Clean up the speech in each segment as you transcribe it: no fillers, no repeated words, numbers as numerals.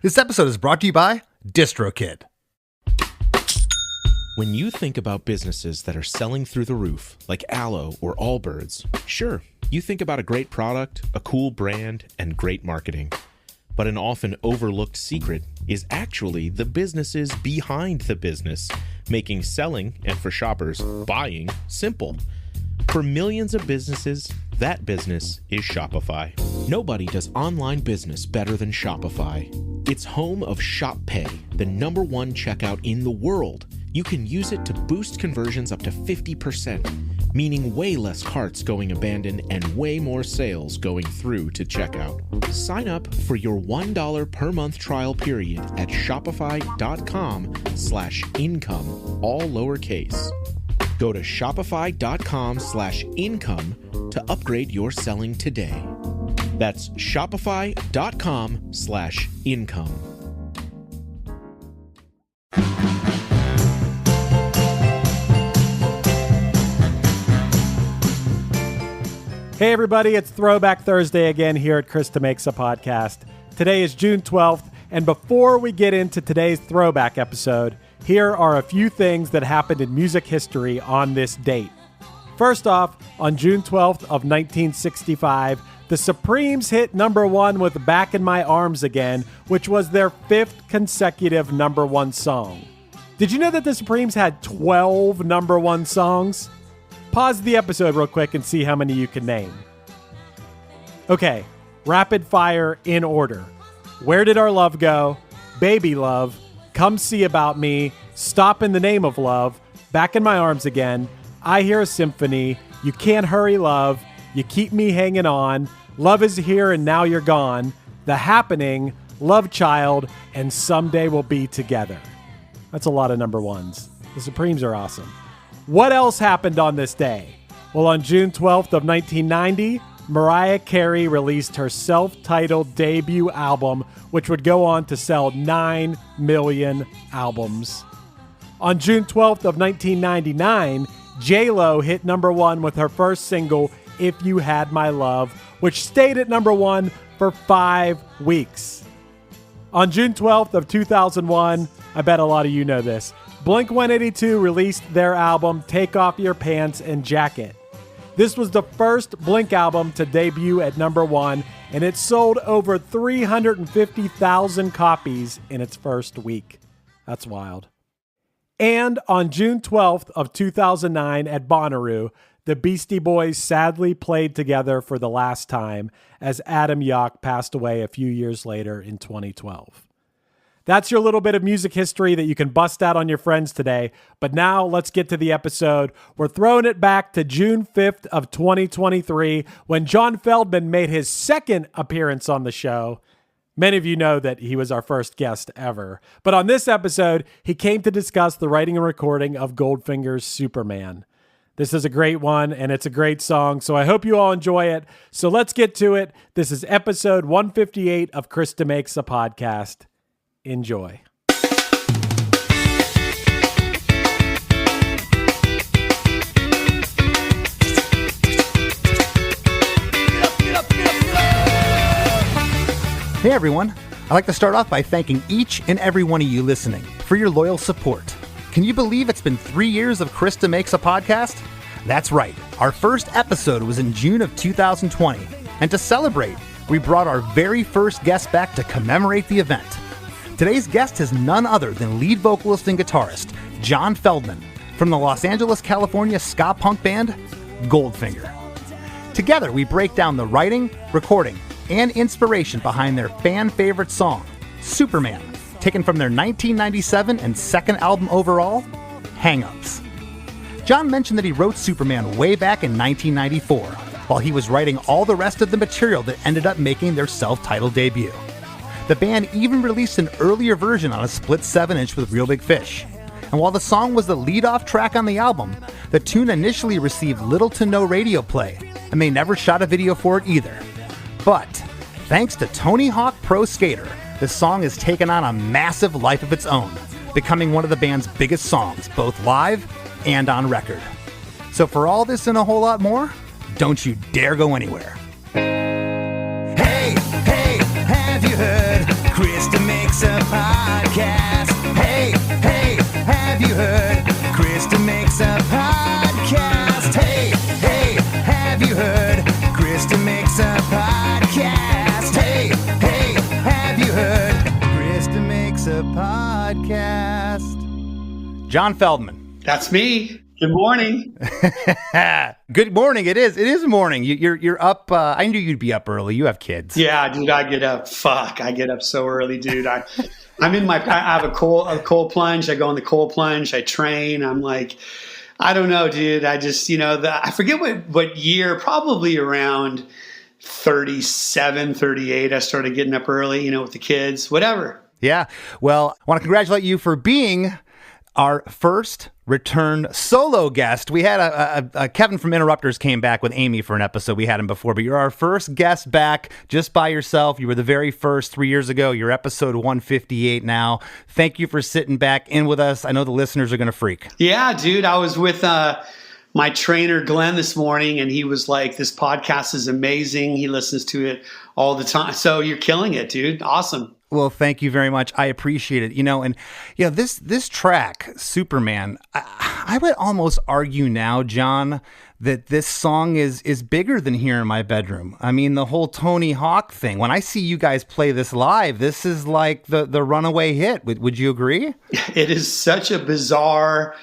This episode is brought to you by DistroKid. When you think about businesses that are selling through the roof, like Aloe or Allbirds, sure, you think about a great product, a cool brand, and great marketing. But an often overlooked secret is actually the businesses behind the business, making selling, and for shoppers, buying, simple. For millions of businesses, that business is Shopify. Nobody does online business better than Shopify. It's home of Shop Pay, the #1 checkout in the world. You can use it to boost conversions up to 50%, meaning way less carts going abandoned and way more sales going through to checkout. Sign up for your $1 per month trial period at shopify.com/income, all lowercase. Go to shopify.com/income to upgrade your selling today. That's shopify.com/income. Hey everybody, it's Throwback Thursday again here at DeMakes a podcast. Today is June 12th, and before we get into today's throwback episode, here are a few things that happened in music history on this date. First off, on June 12th of 1965, the Supremes hit #1 with Back in My Arms Again, which was their 5th consecutive #1 song. Did you know that the Supremes had 12 #1 songs? Pause the episode real quick and see how many you can name. Okay, rapid fire in order. Where Did Our Love Go? Baby Love, Come See About Me, Stop in the Name of Love, Back in My Arms Again, I Hear a Symphony, You Can't Hurry Love, You Keep Me Hanging On, Love Is Here and Now You're Gone, The Happening, Love Child, and Someday We'll Be Together. That's a lot of #1s. The Supremes are awesome. What else happened on this day? Well, on June 12th of 1990, Mariah Carey released her self-titled debut album, which would go on to sell 9 million albums. On June 12th of 1999, J-Lo hit #1 with her first single, If You Had My Love, which stayed at #1 for 5 weeks. On June 12th of 2001, I bet a lot of you know this, Blink-182 released their album Take Off Your Pants and Jacket. This was the first Blink album to debut at #1, and it sold over 350,000 copies in its first week. That's wild. And on June 12th of 2009 at Bonnaroo, the Beastie Boys sadly played together for the last time as Adam Yauch passed away a few years later in 2012. That's your little bit of music history that you can bust out on your friends today. But now let's get to the episode. We're throwing it back to June 5th of 2023 when John Feldmann made his second appearance on the show. Many of you know that he was our first guest ever. But on this episode, he came to discuss the writing and recording of Goldfinger's Superman. This is a great one, and it's a great song, so I hope you all enjoy it. So let's get to it. This is episode 158 of DeMakes a podcast. Enjoy. Hey everyone, I'd like to start off by thanking each and every one of you listening for your loyal support. Can you believe it's been 3 years of DeMakes a podcast? That's right, our first episode was in June of 2020, and to celebrate, we brought our very first guest back to commemorate the event. Today's guest is none other than lead vocalist and guitarist John Feldmann from the Los Angeles, California ska punk band Goldfinger. Together, we break down the writing, recording, and inspiration behind their fan-favorite song, Superman, taken from their 1997 and second album overall, Hang-Ups. John mentioned that he wrote Superman way back in 1994, while he was writing all the rest of the material that ended up making their self-titled debut. The band even released an earlier version on a split 7-inch with Real Big Fish. And while the song was the lead-off track on the album, the tune initially received little to no radio play, and they never shot a video for it either. But thanks to Tony Hawk Pro Skater, the song has taken on a massive life of its own, becoming one of the band's biggest songs, both live and on record. So for all this and a whole lot more, don't you dare go anywhere. Hey, have you heard? DeMakes a podcast. John Feldmann. That's me. Good morning. Good morning. It is morning. You're up. I knew you'd be up early. You have kids. Yeah, dude. I get up. I get up so early, dude. I have a cold plunge. I go in the cold plunge. I train. I'm like, I don't know, dude. I just, I forget what year, probably around 37, 38. I started getting up early, with the kids, whatever. Yeah. Well, I want to congratulate you for being our first return solo guest. We had a Kevin from Interrupters came back with Amy for an episode. We had him before, but you're our first guest back just by yourself. You were the very first 3 years ago. You're episode 158 now. Thank you for sitting back in with us. I know the listeners are going to freak. Yeah, dude. I was with my trainer, Glenn, this morning, and he was like, this podcast is amazing. He listens to it all the time. So you're killing it, dude. Awesome. Well, thank you very much. I appreciate it. This track, Superman, I would almost argue now, John, that this song is bigger than Here in My Bedroom. I mean, the whole Tony Hawk thing. When I see you guys play this live, this is like the runaway hit. Would you agree? It is such a bizarre,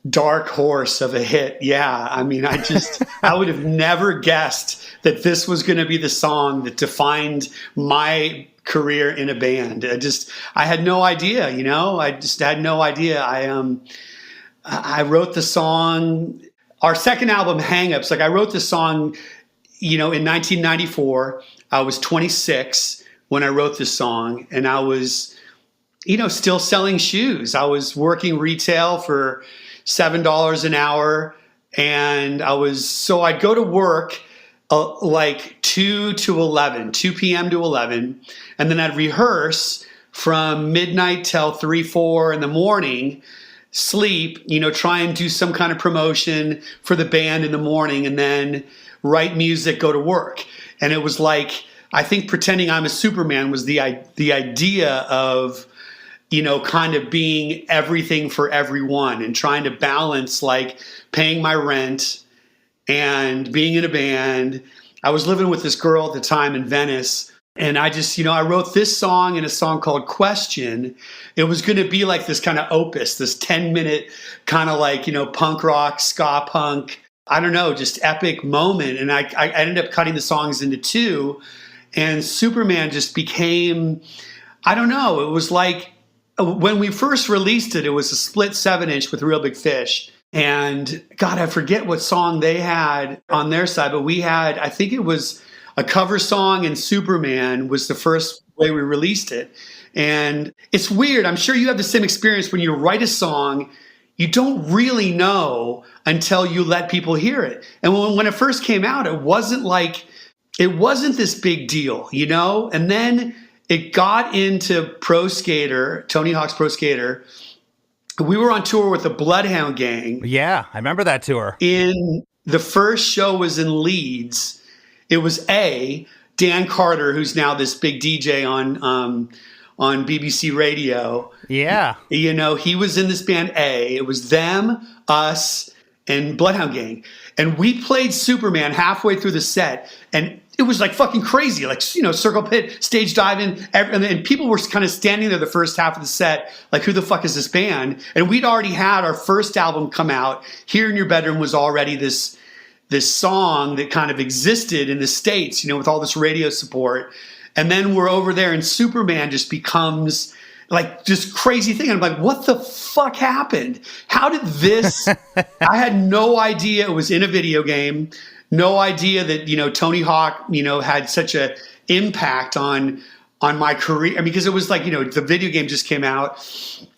dark horse of a hit. Yeah. I mean, I would have never guessed that this was going to be the song that defined my career in a band. I had no idea, I just had no idea. I wrote the song, our second album, Hang Ups. Like, I wrote the song, in 1994. I was 26 when I wrote this song, and I was, still selling shoes. I was working retail for $7 an hour. And I'd go to work like 2 p.m. to 11. And then I'd rehearse from midnight till 3, 4 in the morning, sleep, try and do some kind of promotion for the band in the morning, and then write music, go to work. And it was like, I think pretending I'm a Superman was the idea of, kind of being everything for everyone and trying to balance like paying my rent and being in a band. I was living with this girl at the time in Venice, and I just, I wrote this song and a song called Question. It was going to be like this kind of opus, this 10-minute kind of like, punk rock, ska punk, I don't know, just epic moment. And I ended up cutting the songs into two, and Superman just became, I don't know, it was like when we first released it, it was a split 7-inch with Real Big Fish. And God, I forget what song they had on their side, but we had, I think it was a cover song, and Superman was the first way we released it. And it's weird. I'm sure you have the same experience when you write a song, you don't really know until you let people hear it. And when it first came out, it wasn't this big deal, And then it got into Pro Skater, Tony Hawk's Pro Skater. We were on tour with the Bloodhound Gang. Yeah, I remember that tour. The first show was in Leeds. It was Dan Carter, who's now this big DJ on BBC Radio. Yeah. He was in this band It was them, us, and Bloodhound Gang. And we played Superman halfway through the set, and it was like fucking crazy, like, circle pit, stage diving, and people were kind of standing there the first half of the set, like, who the fuck is this band? And we'd already had our first album come out. Here in Your Bedroom was already this song that kind of existed in the States, with all this radio support. And then we're over there, and Superman just becomes like this crazy thing. And I'm like, what the fuck happened? How did this? I had no idea it was in a video game. No idea that, Tony Hawk, had such a impact on my career. Because it was like, the video game just came out.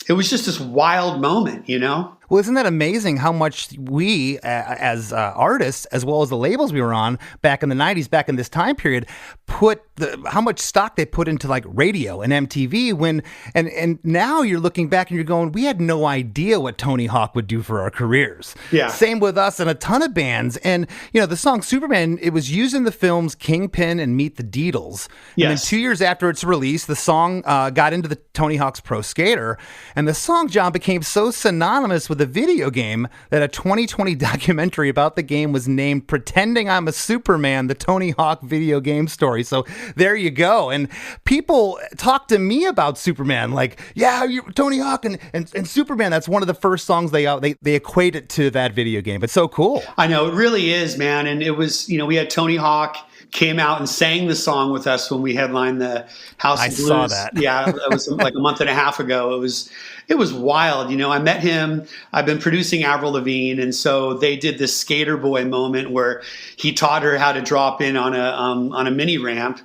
It was just this wild moment, Well, isn't that amazing how much we, as artists, as well as the labels we were on back in the 90s, back in this time period, how much stock they put into like radio and MTV and now you're looking back and you're going, we had no idea what Tony Hawk would do for our careers. Yeah. Same with us and a ton of bands. And, the song Superman, it was used in the films Kingpin and Meet the Deedles. Yes. And then 2 years after its release, the song got into the Tony Hawk's Pro Skater. And the song, John, became so synonymous with the video game that a 2020 documentary about the game was named Pretending I'm a Superman, the Tony Hawk video game story. So there you go. And people talk to me about Superman like, yeah, Tony Hawk and Superman. That's one of the first songs they equate it to that video game. It's so cool. I know, it really is, man. And it was, we had Tony Hawk came out and sang the song with us when we headlined the House of Blues. I saw that. Yeah, that was like a month and a half ago. It was wild. I met him. I've been producing Avril Lavigne, and so they did this Skater Boy moment where he taught her how to drop in on a mini ramp.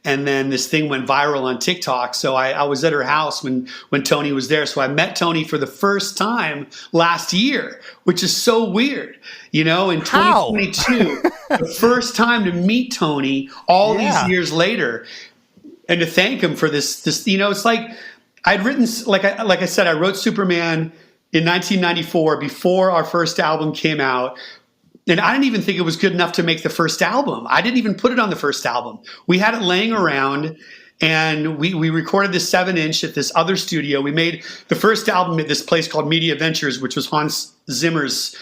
And then this thing went viral on TikTok. So I was at her house when Tony was there. So I met Tony for the first time last year, which is so weird. In 2022, the first time to meet Tony all these years later, and to thank him for this. It's like I'd written, like I said, I wrote Superman in 1994 before our first album came out. And I didn't even think it was good enough to make the first album. I didn't even put it on the first album. We had it laying around, and we recorded this 7-inch at this other studio. We made the first album at this place called Media Ventures, which was Hans Zimmer's,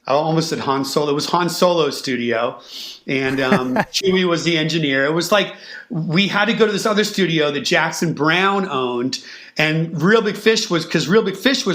I almost said Han Solo. It was Han Solo's studio. And Chewie was the engineer. It was like we had to go to this other studio that Jackson Browne owned. And Real Big Fish was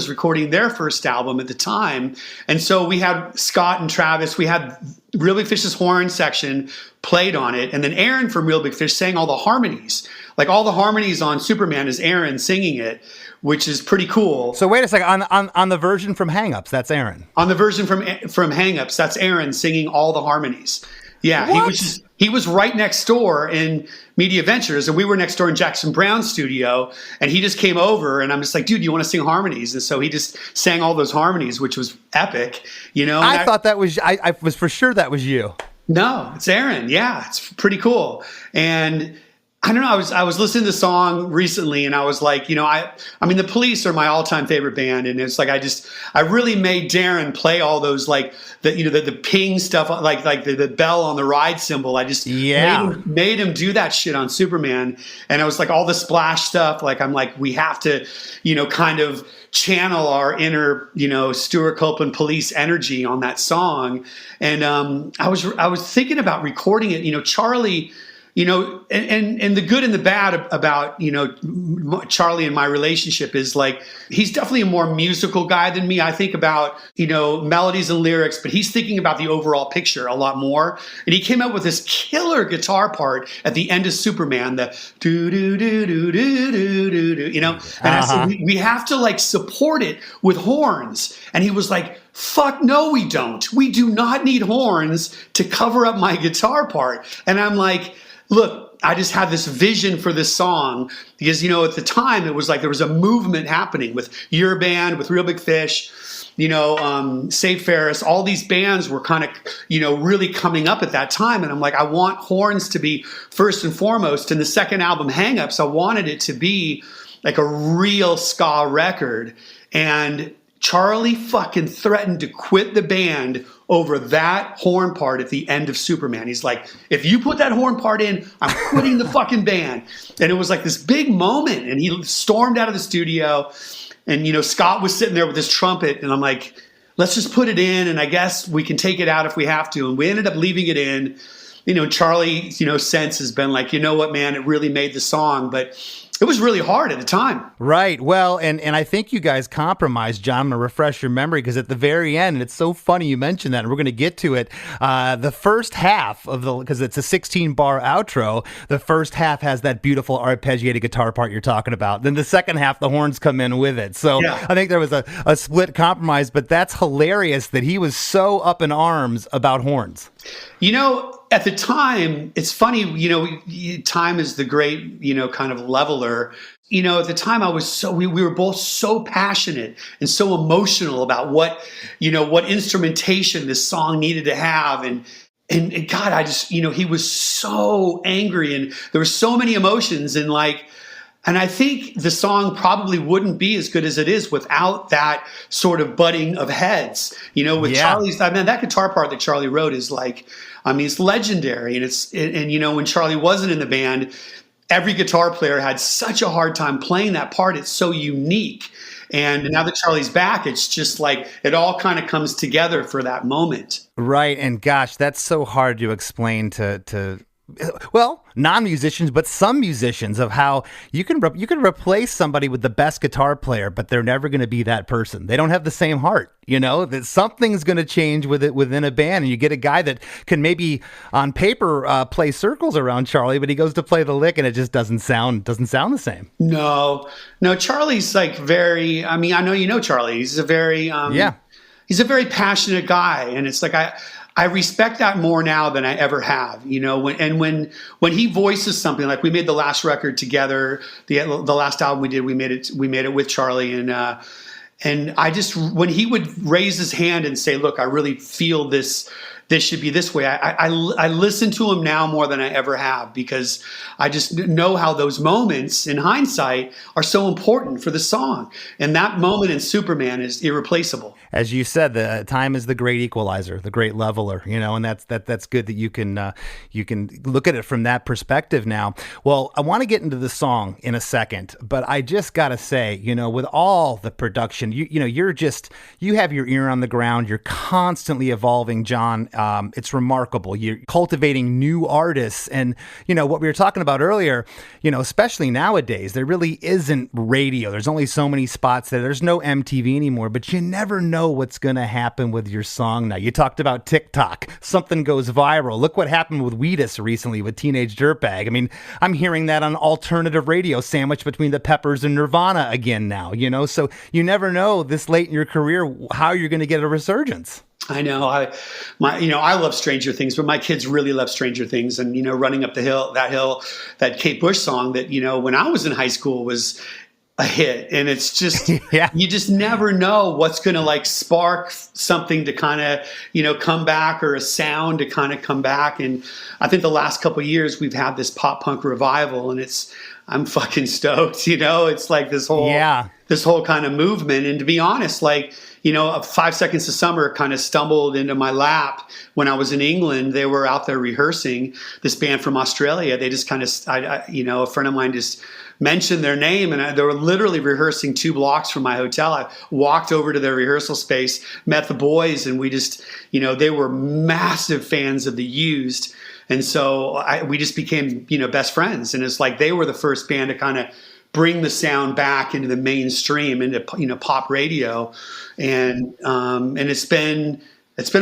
recording their first album at the time. And so we had Scott and Travis, we had Real Big Fish's horn section played on it. And then Aaron from Real Big Fish sang all the harmonies. Like all the harmonies on Superman is Aaron singing it, which is pretty cool. So wait a second, on the version from Hang Ups, that's Aaron. On the version from Hang Ups, that's Aaron singing all the harmonies. Yeah, he was right next door in Media Ventures, and we were next door in Jackson Browne's studio, and he just came over, and I'm just like, dude, you want to sing harmonies? And so he just sang all those harmonies, which was epic, I thought that was, I was for sure that was you. No, it's Aaron. Yeah, it's pretty cool. And I don't know. I was listening to the song recently, and I was like, I mean, the Police are my all-time favorite band, and it's like I really made Darren play all those like the ping stuff, like the bell on the ride cymbal. I just made him do that shit on Superman, and I was like all the splash stuff. Like I'm like, we have to, kind of channel our inner, Stuart Copeland Police energy on that song, and I was thinking about recording it. Charlie. And the good and the bad about, Charlie and my relationship is like, he's definitely a more musical guy than me. I think about, melodies and lyrics, but he's thinking about the overall picture a lot more. And he came up with this killer guitar part at the end of Superman, the do do do do do do do do, and I said, we have to like support it with horns. And he was like, fuck no, we don't. We do not need horns to cover up my guitar part. And I'm like, look, I just had this vision for this song because, at the time it was like there was a movement happening with your band, with Real Big Fish, Save Ferris. All these bands were kind of, really coming up at that time. And I'm like, I want horns to be first and foremost. In the second album, Hang Ups, I wanted it to be like a real ska record. And Charlie fucking threatened to quit the band over that horn part at the end of Superman. He's like, if you put that horn part in, I'm quitting the fucking band. And it was like this big moment. And he stormed out of the studio. And, Scott was sitting there with his trumpet. And I'm like, let's just put it in. And I guess we can take it out if we have to. And we ended up leaving it in. Charlie, since has been like, you know what, man, it really made the song. But it was really hard at the time. Right. Well, and I think you guys compromised, John. I'm going to refresh your memory because at the very end, and it's so funny you mentioned that, and we're going to get to it, the first half of because it's a 16-bar outro, the first half has that beautiful arpeggiated guitar part you're talking about. Then the second half, the horns come in with it. So I think there was a split compromise, but that's hilarious that he was so up in arms about horns. At the time, it's funny, time is the great, kind of leveler. At the time we were both so passionate and so emotional about what instrumentation this song needed to have. And God, I just, he was so angry and there were so many emotions and I think the song probably wouldn't be as good as it is without that sort of butting of heads, with Charlie's, that guitar part that Charlie wrote is like, it's legendary. And when Charlie wasn't in the band, every guitar player had such a hard time playing that part. It's so unique. And now that Charlie's back, it's just like it all kind of comes together for that moment. Right. And gosh, that's so hard to explain to well, non-musicians, but some musicians, of how you can replace somebody with the best guitar player, but they're never going to be that person. They don't have the same heart, that something's going to change with it within a band. And you get a guy that can maybe on paper play circles around Charlie, but he goes to play the lick and it just doesn't sound the same. No, Charlie's like very, I mean, I know you know Charlie. He's a very, he's a very passionate guy. And it's like, I respect that more now than I ever have, when he voices something, like we made the last record together, the last album we did, we made it with Charlie. And I just, when he would raise his hand and say, look, I really feel this should be this way. I listen to him now more than I ever have, because I just know how those moments in hindsight are so important for the song. And that moment in Superman is irreplaceable. As you said, the time is the great equalizer, the great leveler, and that's good that you can look at it from that perspective now. Well, I want to get into the song in a second, but I just got to say, with all the production, you have your ear on the ground. You're constantly evolving, John. It's remarkable. You're cultivating new artists. And, what we were talking about earlier, especially nowadays, there really isn't radio. There's only so many spots there. There's no MTV anymore, but you never know what's going to happen with your song now. You talked about TikTok. Something goes viral. Look what happened with Wheatus recently with Teenage Dirtbag. I mean, I'm hearing that on alternative radio sandwiched between the Peppers and Nirvana again now, so you never know this late in your career how you're going to get a resurgence. I know. I love Stranger Things, but my kids really love Stranger Things. And, running up the hill, that Kate Bush song that, when I was in high school was a hit. And it's just, you just never know what's going to like spark something to kind of, come back, or a sound to kind of come back. And I think the last couple of years we've had this pop punk revival, and I'm fucking stoked. It's like this whole kind of movement. And to be honest, like, 5 Seconds to Summer kind of stumbled into my lap when I was in England. They were out there rehearsing, this band from Australia. They just kind of, a friend of mine just mentioned their name, and they were literally rehearsing 2 blocks from my hotel. I walked over to their rehearsal space, met the boys, and we just, they were massive fans of The Used. And so we just became, best friends. And it's like they were the first band to kind of bring the sound back into the mainstream, into pop radio, and it's been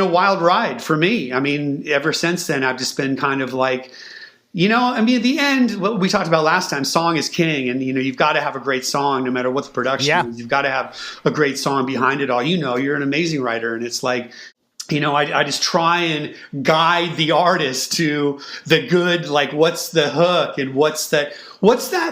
a wild ride for me. I mean, ever since then, I've just been kind of like, at the end, what we talked about last time, song is king, and you've got to have a great song no matter what the production is. You've got to have a great song behind it all. You're an amazing writer, and it's like, I just try and guide the artist to the good, like what's the hook and what's that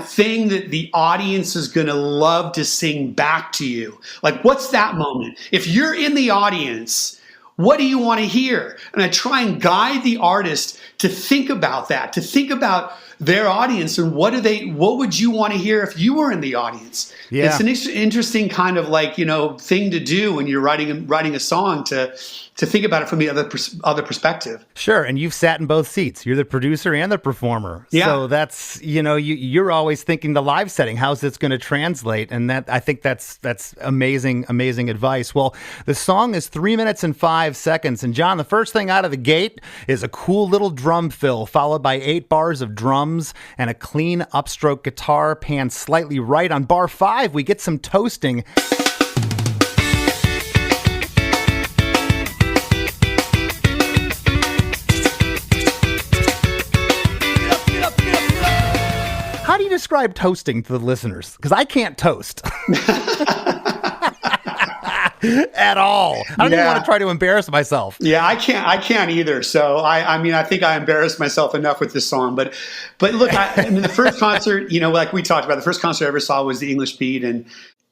thing that the audience is going to love to sing back to you? Like, what's that moment? If you're in the audience, what do you want to hear? And I try and guide the artist to think about that, to think about their audience and what would you want to hear if you were in the audience? Yeah. It's an interesting kind of like, thing to do when you're writing a song, to think about it from the other perspective. Sure. And you've sat in both seats. You're the producer and the performer. Yeah. So that's, you're always thinking the live setting, how's this going to translate? And I think that's amazing advice. Well, the song is 3 minutes and 5 seconds. And John, the first thing out of the gate is a cool little drum fill, followed by 8 bars of drums and a clean upstroke guitar, panned slightly right. On bar 5, we get some toasting. How do you describe toasting to the listeners? Because I can't toast. At all. I don't even want to try to embarrass myself. Yeah, I can't either. So I think I embarrassed myself enough with this song. But look, the first concert, like we talked about, the first concert I ever saw was the English Beat and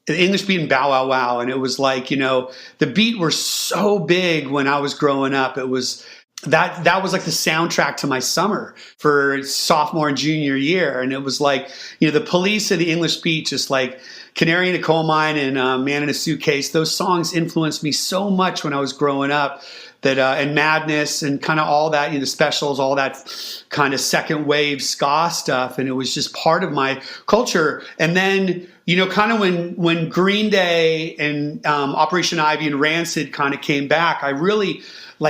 Bow Wow Wow. And it was like, the Beat were so big when I was growing up. It was that was like the soundtrack to my summer for sophomore and junior year. And it was like, the Police and the English Beat, just like Canary in a Coal Mine and Man in a Suitcase. Those songs influenced me so much when I was growing up. and Madness and kind of all that, the specials, all that kind of second wave ska stuff. And it was just part of my culture. And then, kind of when Green Day and Operation Ivy and Rancid kind of came back, I really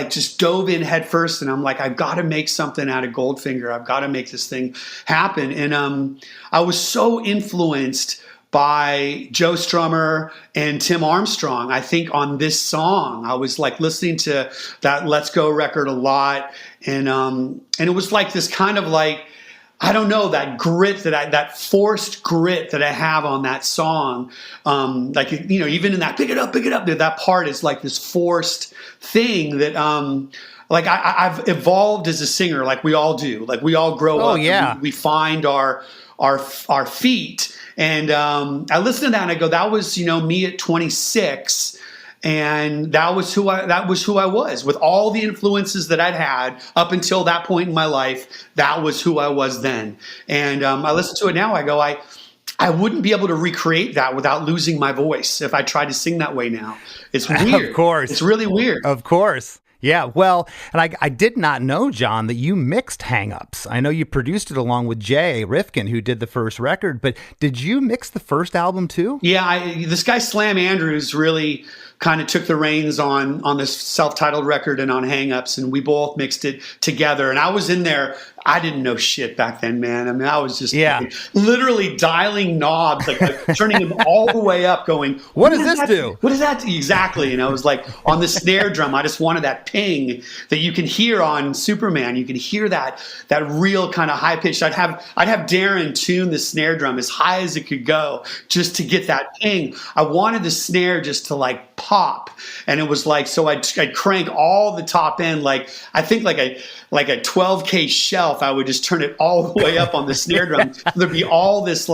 just dove in head first, and I'm like, I've got to make something out of Goldfinger. I've got to make this thing happen. And I was so influenced by Joe Strummer and Tim Armstrong. I think on this song, I was listening to that Let's Go record a lot. And it was like this kind of I don't know, that grit that forced grit that I have on that song. Even in that pick it up, that part is like this forced thing that, I've evolved as a singer, like we all do. Like we all grow up. Yeah. We find our feet. And I listen to that and I go, that was, me at 26. And that was who I was with all the influences that I'd had up until that point in my life. That was who I was then. And I listen to it now. I go, I wouldn't be able to recreate that without losing my voice if I tried to sing that way now. It's weird. Of course. It's really weird. Of course. Yeah, well, and I did not know, John, that you mixed Hang Ups. I know you produced it along with Jay Rifkin, who did the first record, but did you mix the first album too? Yeah, this guy Slam Andrews really kind of took the reins on this self-titled record and on Hang Ups, and we both mixed it together. And I was in there. I didn't know shit back then, man. I mean, I was just literally dialing knobs, turning them all the way up, going, what does this do? What does that do? Exactly. And I was like, on the snare drum, I just wanted that ping that you can hear on Superman. You can hear that real kind of high pitched. I'd have Darren tune the snare drum as high as it could go just to get that ping. I wanted the snare just to pop. And it was so I'd crank all the top end, I think like a 12K shelf. I would just turn it all the way up on the snare drum. There'd be all this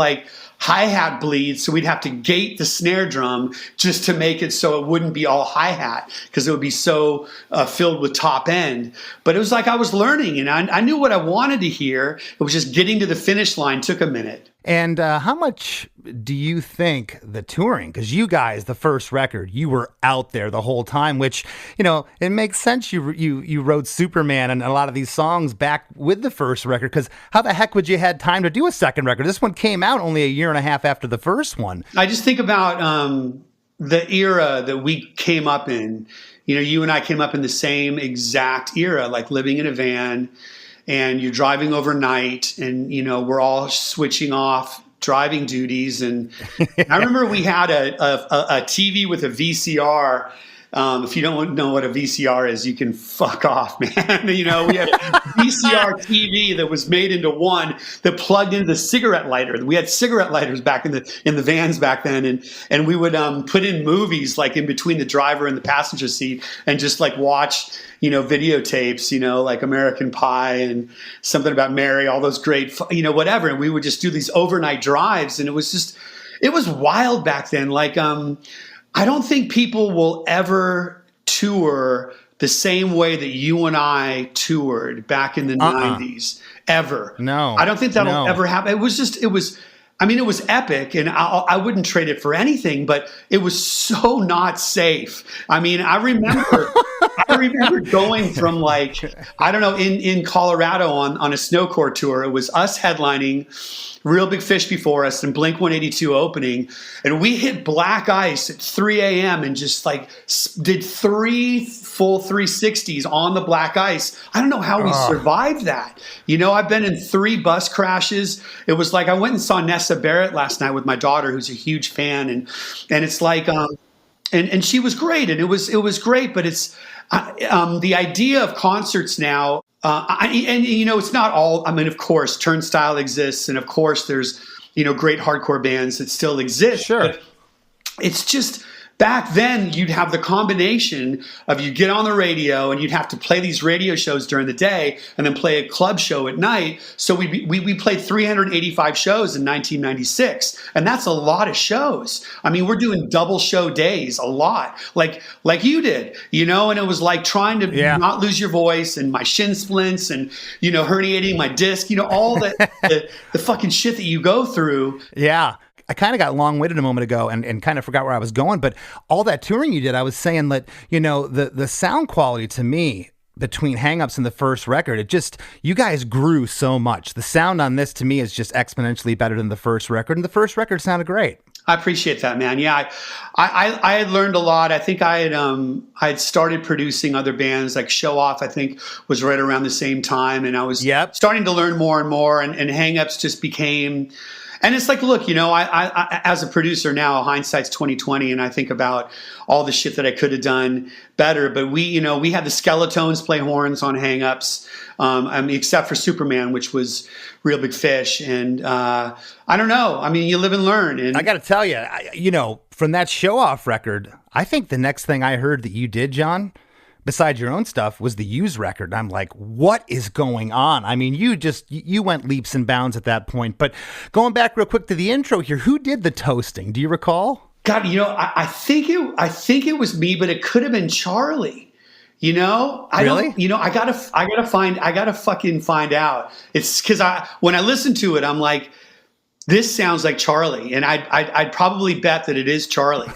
hi-hat bleed, so we'd have to gate the snare drum just to make it so it wouldn't be all hi-hat because it would be so filled with top end. But it was I was learning, and I knew what I wanted to hear. It was just getting to the finish line took a minute. And how much do you think the touring, because you guys, the first record, you were out there the whole time, which, it makes sense you wrote Superman and a lot of these songs back with the first record, because how the heck would you had time to do a second record? This one came out only a year and a half after the first one. I just think about the era that we came up in. You and I came up in the same exact era, living in a van, and you're driving overnight, and we're all switching off driving duties. And I remember we had a TV with a VCR. If you don't know what a VCR is, you can fuck off, man. We had a VCR TV that was made into one that plugged into the cigarette lighter. We had cigarette lighters back in the vans back then, and we would put in movies in between the driver and the passenger seat, and just watch videotapes, like American Pie and Something About Mary, all those great, whatever. And we would just do these overnight drives, and it was wild back then. I don't think people will ever tour the same way that you and I toured back in the 90s, ever. No. I don't think that'll ever happen. It was epic, and I wouldn't trade it for anything, but it was so not safe. I remember going from in Colorado on a snowcore tour. It was us headlining, Real Big Fish before us, and Blink-182 opening, and we hit black ice at 3 a.m. and just did 3 full 360s on the black ice. I don't know how we survived that. I've been in 3 bus crashes. It was I went and saw Nessa Barrett last night with my daughter, who's a huge fan, and it's and she was great, and it was great, but it's the idea of concerts now. It's not all. Of course, Turnstile exists, and of course, there's great hardcore bands that still exist. Sure, but it's just back then you'd have the combination of you get on the radio and you'd have to play these radio shows during the day and then play a club show at night. So we played 385 shows in 1996, and that's a lot of shows. We're doing double show days, a lot, like you did, and it was trying to not lose your voice, and my shin splints, and herniating my disc, all the fucking shit that you go through. Yeah. I kind of got long-winded a moment ago and kind of forgot where I was going, but all that touring you did, I was saying that, the sound quality to me between Hang Ups and the first record, you guys grew so much. The sound on this to me is just exponentially better than the first record, and the first record sounded great. I appreciate that, man. Yeah, I had learned a lot. I think I had started producing other bands, like Show Off, I think was right around the same time, and I was starting to learn more and more, and Hang Ups just became. And it's like, look, I as a producer now, hindsight's 2020, and I think about all the shit that I could have done better. But we had the Skeletones play horns on Hang Ups, except for Superman, which was Real Big Fish. And I don't know. I mean, you live and learn. And I got to tell you, from that Show Off record, I think the next thing I heard that you did, John, besides your own stuff, was the Used record. I'm like, what is going on? I mean, you went leaps and bounds at that point. But going back real quick to the intro here, who did the toasting? Do you recall? God, I think it was me, but it could have been Charlie. Really? I gotta fucking find out. It's because when I listen to it, I'm like, this sounds like Charlie, and I'd probably bet that it is Charlie.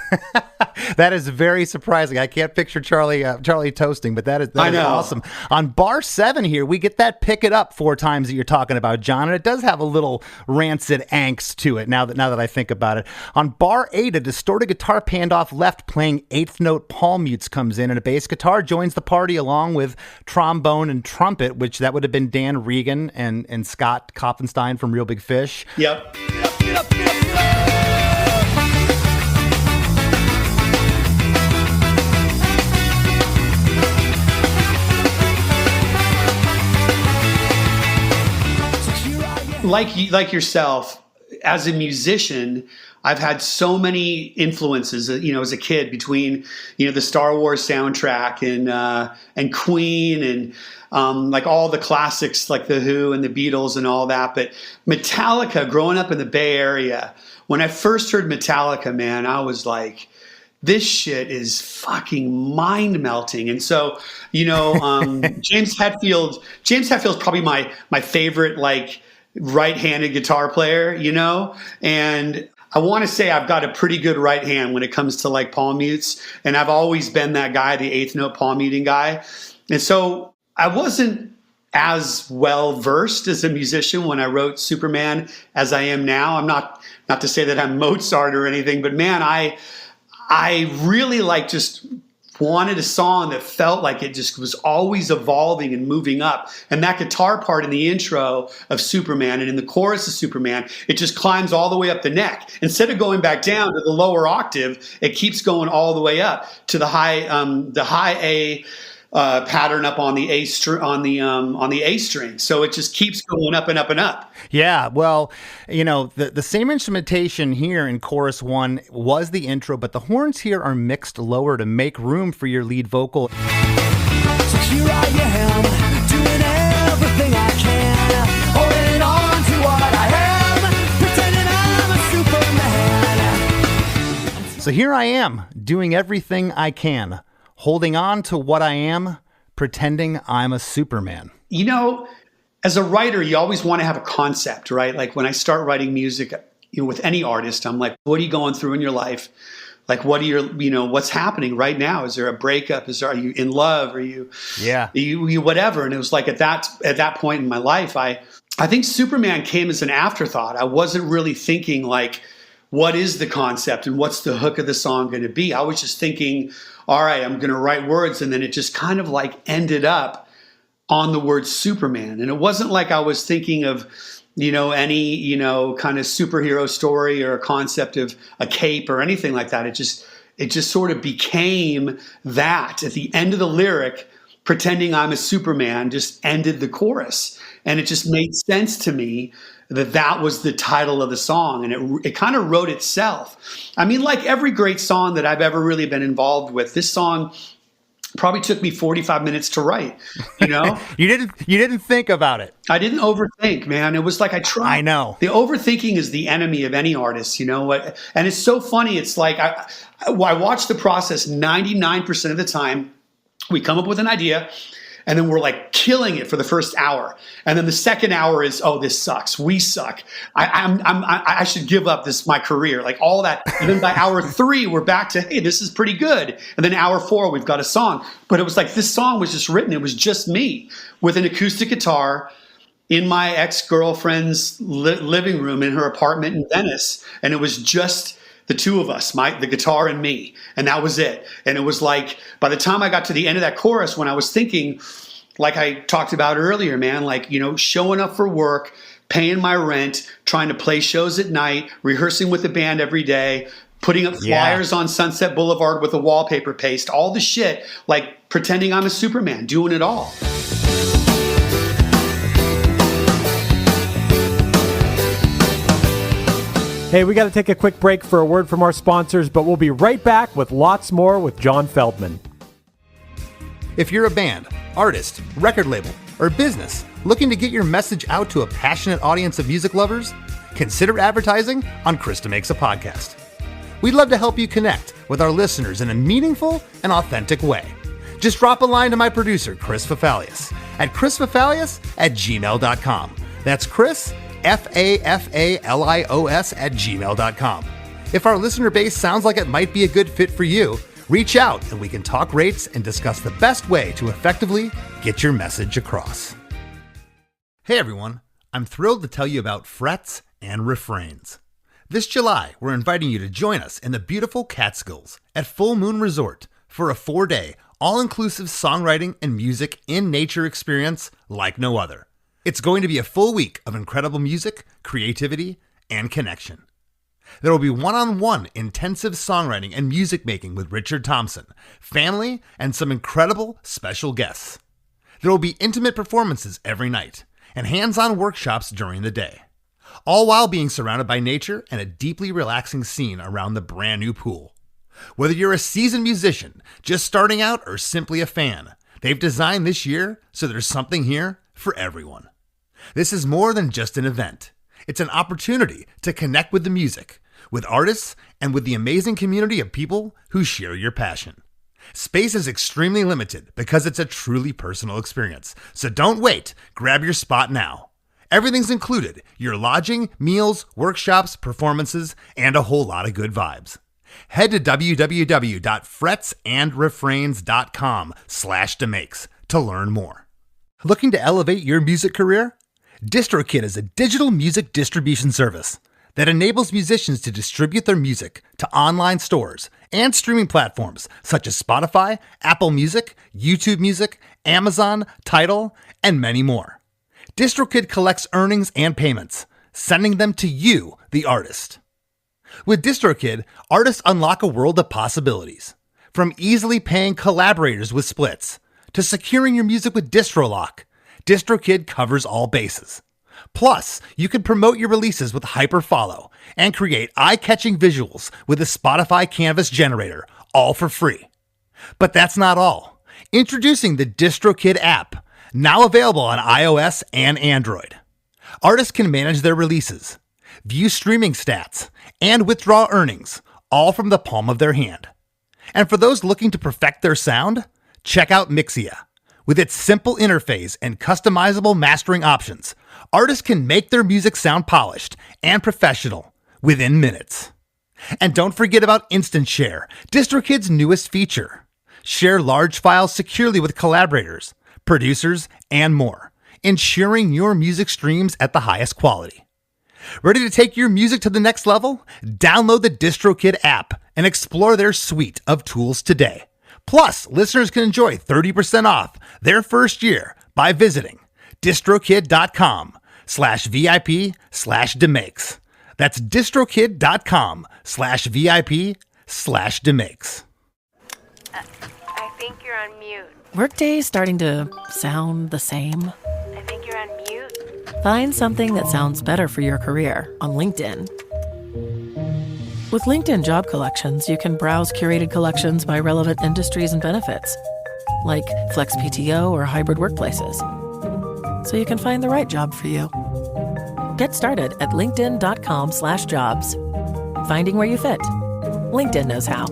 That is very surprising. I can't picture Charlie toasting, but that is awesome. On bar 7 here, we get that "Pick It Up" 4 times that you're talking about, John, and it does have a little rancid angst to it. Now that I think about it, on bar 8, a distorted guitar panned off left, playing eighth note palm mutes comes in, and a bass guitar joins the party along with trombone and trumpet, which that would have been Dan Regan and Scott Kopfenstein from Real Big Fish. Yep. Like yourself, as a musician, I've had so many influences, as a kid, between, the Star Wars soundtrack and Queen and like all the classics like The Who and the Beatles and all that. But Metallica, growing up in the Bay Area, when I first heard Metallica, man, I was like, this shit is fucking mind melting. And so, James Hetfield's probably my favorite, like, right-handed guitar player, and I want to say I've got a pretty good right hand when it comes to like palm mutes, and I've always been that guy, the eighth note palm muting guy. And so I wasn't as well versed as a musician when I wrote Superman as I am now. I'm not to say that I'm Mozart or anything, but man, I really just wanted a song that felt like it just was always evolving and moving up. And that guitar part in the intro of Superman and in the chorus of Superman, it just climbs all the way up the neck. Instead of going back down to the lower octave, it keeps going all the way up to the high A pattern up on the A string. So it just keeps going up and up and up. Yeah, well, the same instrumentation here in chorus 1 was the intro, but the horns here are mixed lower to make room for your lead vocal. So here I am, doing everything I can, holding on to what I am, pretending I'm a Superman. So here I am, doing everything I can, holding on to what I am, pretending I'm a Superman. As a writer, you always want to have a concept, right? Like when I start writing music, with any artist, I'm like, what are you going through in your life? Like, what are your, what's happening right now? Is there a breakup? Are you in love? Are you whatever? And it was like at that point in my life, I think Superman came as an afterthought. I wasn't really thinking like, what is the concept and what's the hook of the song going to be? I was just thinking, all right, I'm going to write words. And then it just kind of like ended up on the word Superman. And it wasn't like I was thinking of, any, kind of superhero story or a concept of a cape or anything like that. It just sort of became that. At the end of the lyric, pretending I'm a Superman just ended the chorus. And it just made sense to me that was the title of the song. And it kind of wrote itself. I mean, like every great song that I've ever really been involved with, this song probably took me 45 minutes to write, You didn't think about it. I didn't overthink, man. It was like I tried. I know. The overthinking is the enemy of any artist, what? And it's so funny. It's like I watch the process 99% of the time. We come up with an idea, And then we're like killing it for the first hour. And then the second hour is, oh, this sucks. We suck. I should give up my career, like all that. And then by hour 3, we're back to, hey, this is pretty good. And then hour 4, we've got a song. But it was like this song was just written. It was just me with an acoustic guitar in my ex-girlfriend's living room in her apartment in Venice. And it was just the two of us, the guitar and me. And that was it. And it was like, by the time I got to the end of that chorus, when I was thinking, like I talked about earlier, man, like, showing up for work, paying my rent, trying to play shows at night, rehearsing with the band every day, putting up flyers on Sunset Boulevard with a wallpaper paste, all the shit, like pretending I'm a Superman, doing it all. Hey, we got to take a quick break for a word from our sponsors, but we'll be right back with lots more with John Feldmann. If you're a band, artist, record label, or business looking to get your message out to a passionate audience of music lovers, consider advertising on Chris DeMakes a Podcast. We'd love to help you connect with our listeners in a meaningful and authentic way. Just drop a line to my producer, Chris Fafalius, at chrisfafalius@gmail.com. That's Chris, Fafalios @gmail.com. If our listener base sounds like it might be a good fit for you, reach out and we can talk rates and discuss the best way to effectively get your message across. Hey everyone, I'm thrilled to tell you about Frets and Refrains. This July, we're inviting you to join us in the beautiful Catskills at Full Moon Resort for a 4-day, all-inclusive songwriting and music in nature experience like no other. It's going to be a full week of incredible music, creativity, and connection. There will be one-on-one intensive songwriting and music making with Richard Thompson, family, and some incredible special guests. There will be intimate performances every night and hands-on workshops during the day, all while being surrounded by nature and a deeply relaxing scene around the brand new pool. Whether you're a seasoned musician, just starting out, or simply a fan, they've designed this year so there's something here for everyone. This is more than just an event. It's an opportunity to connect with the music, with artists, and with the amazing community of people who share your passion. Space is extremely limited because it's a truly personal experience. So don't wait. Grab your spot now. Everything's included: your lodging, meals, workshops, performances, and a whole lot of good vibes. Head to www.fretsandrefrains.com/DeMakes to learn more. Looking to elevate your music career? DistroKid is a digital music distribution service that enables musicians to distribute their music to online stores and streaming platforms such as Spotify, Apple Music, YouTube Music, Amazon, Tidal, and many more. DistroKid collects earnings and payments, sending them to you, the artist. With DistroKid, artists unlock a world of possibilities. From easily paying collaborators with splits to securing your music with DistroLock, DistroKid covers all bases. Plus, you can promote your releases with Hyperfollow and create eye-catching visuals with a Spotify Canvas generator, all for free. But that's not all. Introducing the DistroKid app, now available on iOS and Android. Artists can manage their releases, view streaming stats, and withdraw earnings, all from the palm of their hand. And for those looking to perfect their sound, check out Mixia. With its simple interface and customizable mastering options, artists can make their music sound polished and professional within minutes. And don't forget about Instant Share, DistroKid's newest feature. Share large files securely with collaborators, producers, and more, ensuring your music streams at the highest quality. Ready to take your music to the next level? Download the DistroKid app and explore their suite of tools today. Plus, listeners can enjoy 30% off their first year by visiting distrokid.com/VIP/DeMakes. That's distrokid.com/VIP/DeMakes. I think you're on mute. Workday's starting to sound the same. I think you're on mute. Find something that sounds better for your career on LinkedIn. With LinkedIn Job Collections, you can browse curated collections by relevant industries and benefits, like flex PTO or hybrid workplaces, so you can find the right job for you. Get started at linkedin.com/jobs. Finding where you fit. LinkedIn knows how.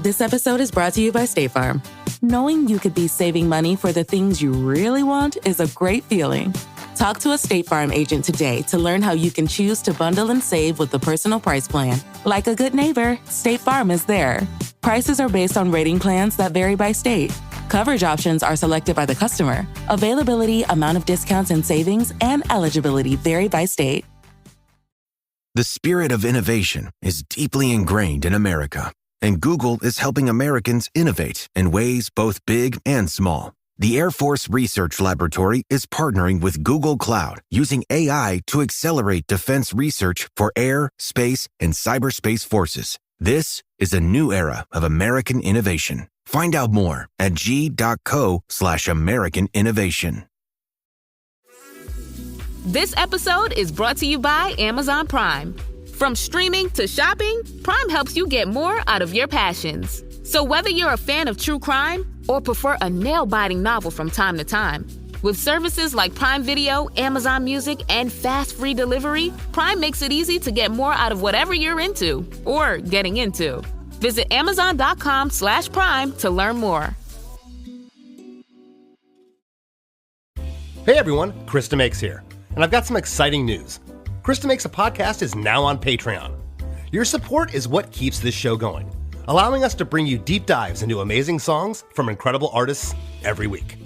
This episode is brought to you by State Farm. Knowing you could be saving money for the things you really want is a great feeling. Talk to a State Farm agent today to learn how you can choose to bundle and save with the Personal Price Plan. Like a good neighbor, State Farm is there. Prices are based on rating plans that vary by state. Coverage options are selected by the customer. Availability, amount of discounts and savings, and eligibility vary by state. The spirit of innovation is deeply ingrained in America, and Google is helping Americans innovate in ways both big and small. The Air Force Research Laboratory is partnering with Google Cloud using AI to accelerate defense research for air, space, and cyberspace forces. This is a new era of American innovation. Find out more at g.co/American innovation. This episode is brought to you by Amazon Prime. From streaming to shopping, Prime helps you get more out of your passions. So whether you're a fan of true crime or prefer a nail-biting novel from time to time, with services like Prime Video, Amazon Music, and fast free delivery, Prime makes it easy to get more out of whatever you're into or getting into. Visit Amazon.com/Prime to learn more. Hey everyone, Chris DeMakes here, and I've got some exciting news. Chris DeMakes a Podcast is now on Patreon. Your support is what keeps this show going, allowing us to bring you deep dives into amazing songs from incredible artists every week.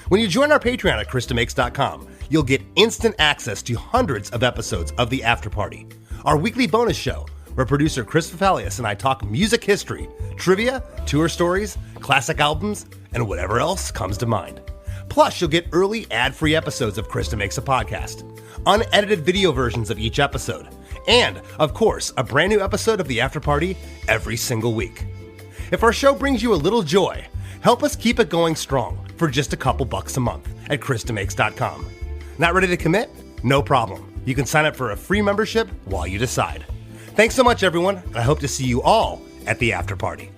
When you join our Patreon at ChrisDeMakes.com, you'll get instant access to hundreds of episodes of The After Party, our weekly bonus show where producer Chris Fafalius and I talk music history, trivia, tour stories, classic albums, and whatever else comes to mind. Plus, you'll get early ad-free episodes of Chris DeMakes a Podcast, unedited video versions of each episode, and, of course, a brand new episode of The After Party every single week. If our show brings you a little joy, help us keep it going strong for just a couple bucks a month at ChrisDeMakes.com. Not ready to commit? No problem. You can sign up for a free membership while you decide. Thanks so much, everyone, and I hope to see you all at the After Party.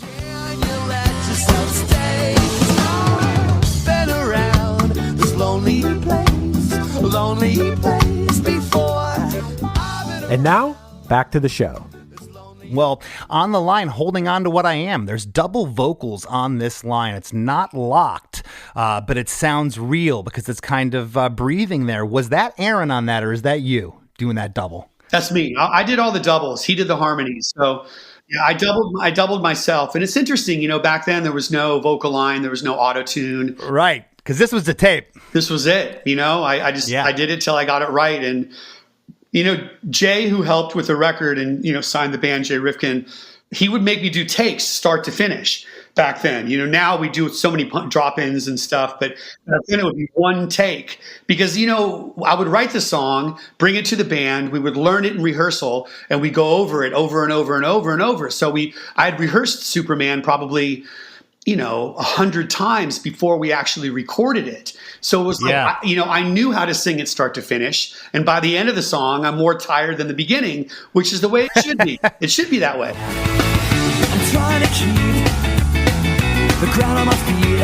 Can you let yourself stay? I've been around this lonely place before. And now, back to the show. Well, on the line, holding on to what I am, there's double vocals on this line. It's not locked, but it sounds real because it's kind of breathing there. Was that Aaron on that, or is that you doing that double? That's me. I did all the doubles. He did the harmonies. So yeah, I doubled myself. And it's interesting, back then there was no vocal line, there was no auto tune. Right, because this was the tape. This was it. I did it till I got it right. And Jay, who helped with the record and signed the band, Jay Rifkin, he would make me do takes start to finish. Back then, now we do so many drop-ins and stuff, but back then it would be one take because, I would write the song, bring it to the band, we would learn it in rehearsal, and we go over it over and over and over and over. So I had rehearsed Superman probably, 100 times before we actually recorded it. So it was like, I knew how to sing it start to finish. And by the end of the song, I'm more tired than the beginning, which is the way it should be. It should be that way. I'm trying to keep the ground on my feet.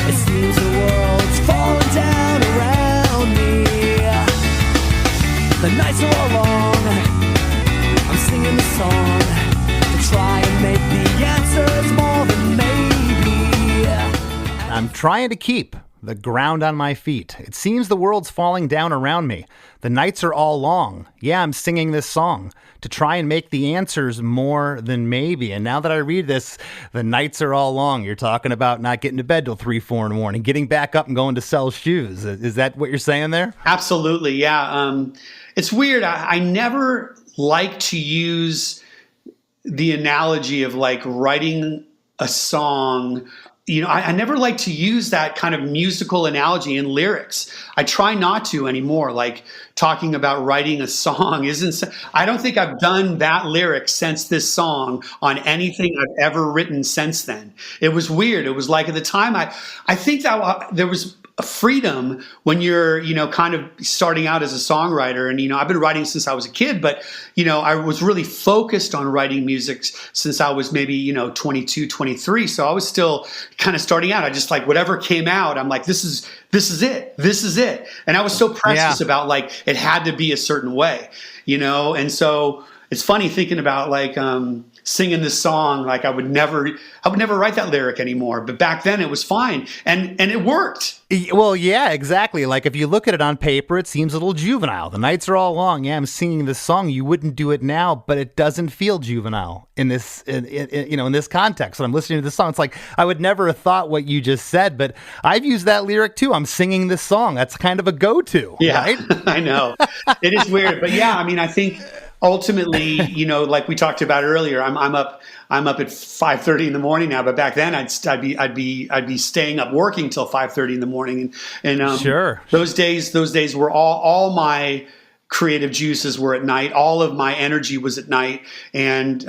It seems the world's falling down around me. The nights are all long. I'm singing the song to try and make the answers more than maybe. I'm trying to keep the ground on my feet. It seems the world's falling down around me. The nights are all long. Yeah, I'm singing this song to try and make the answers more than maybe. And now that I read this, the nights are all long. You're talking about not getting to bed till 3, 4 in the morning, getting back up and going to sell shoes. Is that what you're saying there? Absolutely, yeah. It's weird. I never like to use the analogy of like writing a song. I never like to use that kind of musical analogy in lyrics. I try not to anymore. Like talking about writing a song I don't think I've done that lyric since this song on anything I've ever written since then. It was weird. It was like at the time, I think that there was a freedom when you're, kind of starting out as a songwriter. And, I've been writing since I was a kid, but, I was really focused on writing music since I was maybe, 22, 23. So I was still kind of starting out. I just like whatever came out, I'm like, this is it. This is it. And I was so precious about like, it had to be a certain way, and so it's funny thinking about like singing this song. Like I would never write that lyric anymore. But back then it was fine, and it worked. Well, yeah, exactly. Like if you look at it on paper, it seems a little juvenile. The nights are all long. Yeah, I'm singing this song. You wouldn't do it now, but it doesn't feel juvenile in this, in this context. When I'm listening to this song, it's like I would never have thought what you just said, but I've used that lyric too. I'm singing this song. That's kind of a go-to. Yeah, right? I know. It is weird, but yeah, I mean, I think ultimately, like we talked about earlier, I'm up at 5:30 in the morning now, but back then I'd be staying up working till 5:30 in the morning, and sure, those days were all my creative juices were at night. All of my energy was at night, and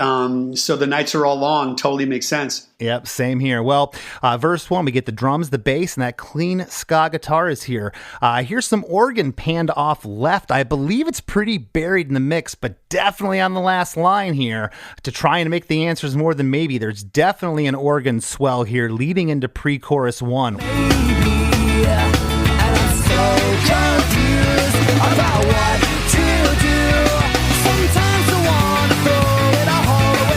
so the nights are all long. Totally makes sense. Yep, same here. Well, verse 1, we get the drums, the bass, and that clean ska guitar is here. Here's some organ panned off left. I believe it's pretty buried in the mix, but definitely on the last line here. To try and make the answers more than maybe, there's definitely an organ swell here leading into pre-chorus 1. Maybe, and I'm so confused about what to do. Sometimes I wanna throw it all away.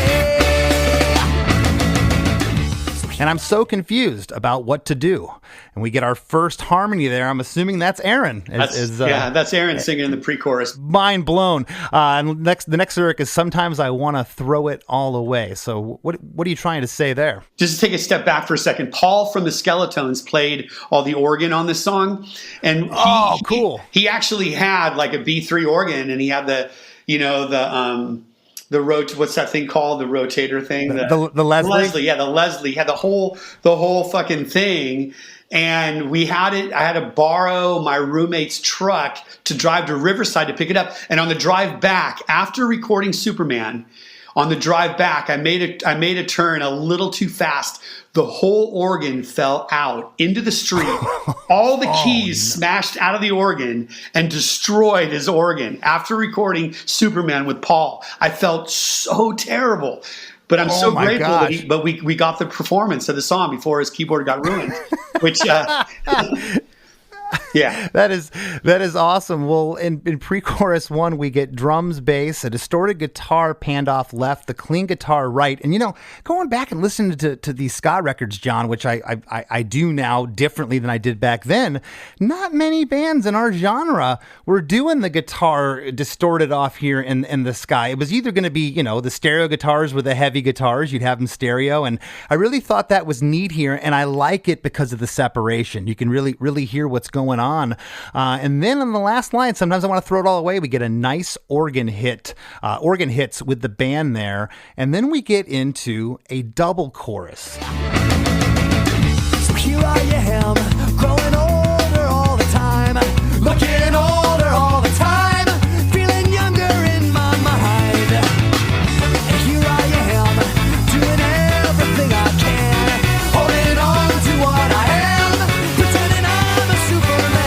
And I'm so confused about what to do. And we get our first harmony there. I'm assuming that's Aaron. That's Aaron singing in the pre-chorus. Mind blown. And the next lyric is sometimes I want to throw it all away. So what are you trying to say there? Just to take a step back for a second, Paul from the Skeletones played all the organ on this song, and cool. He actually had like a B3 organ, and he had the what's that thing called? The rotator thing? The Leslie? Yeah, the Leslie. He had the whole fucking thing. And I had to borrow my roommate's truck to drive to Riverside to pick it up. And on the drive back, after recording Superman, on the drive back, I made a turn a little too fast. The whole organ fell out into the street. All the keys smashed out of the organ and destroyed his organ after recording Superman with Paul. I felt so terrible. But I'm so grateful that we got the performance of the song before his keyboard got ruined. Which yeah. That is awesome. Well, in pre-chorus 1, we get drums, bass, a distorted guitar panned off left, the clean guitar right. And, going back and listening to these ska records, John, which I do now differently than I did back then, not many bands in our genre were doing the guitar distorted off here in the ska. It was either going to be, the stereo guitars were the heavy guitars. You'd have them stereo. And I really thought that was neat here. And I like it because of the separation. You can really, really hear what's going on. And then on the last line, sometimes I want to throw it all away. We get a nice organ hits with the band there. And then we get into a double chorus. So here I am, growing older all the time, looking older all the time, feeling younger in my mind. And here I am, doing everything I can, holding on to what I am, pretending I'm a Superman.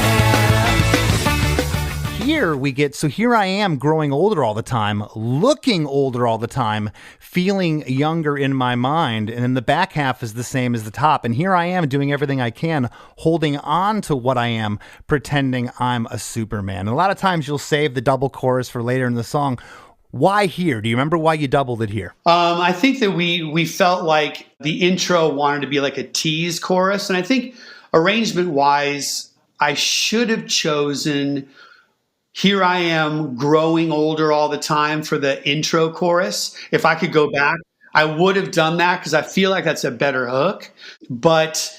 Here I am growing older all the time, looking older all the time, feeling younger in my mind. And then the back half is the same as the top. And here I am doing everything I can, holding on to what I am, pretending I'm a Superman. And a lot of times you'll save the double chorus for later in the song. Why here? Do you remember why you doubled it here? I think that we felt like the intro wanted to be like a tease chorus. And I think arrangement-wise, I should have chosen Here I Am growing older all the time for the intro chorus. If I could go back, I would have done that because I feel like that's a better hook. But,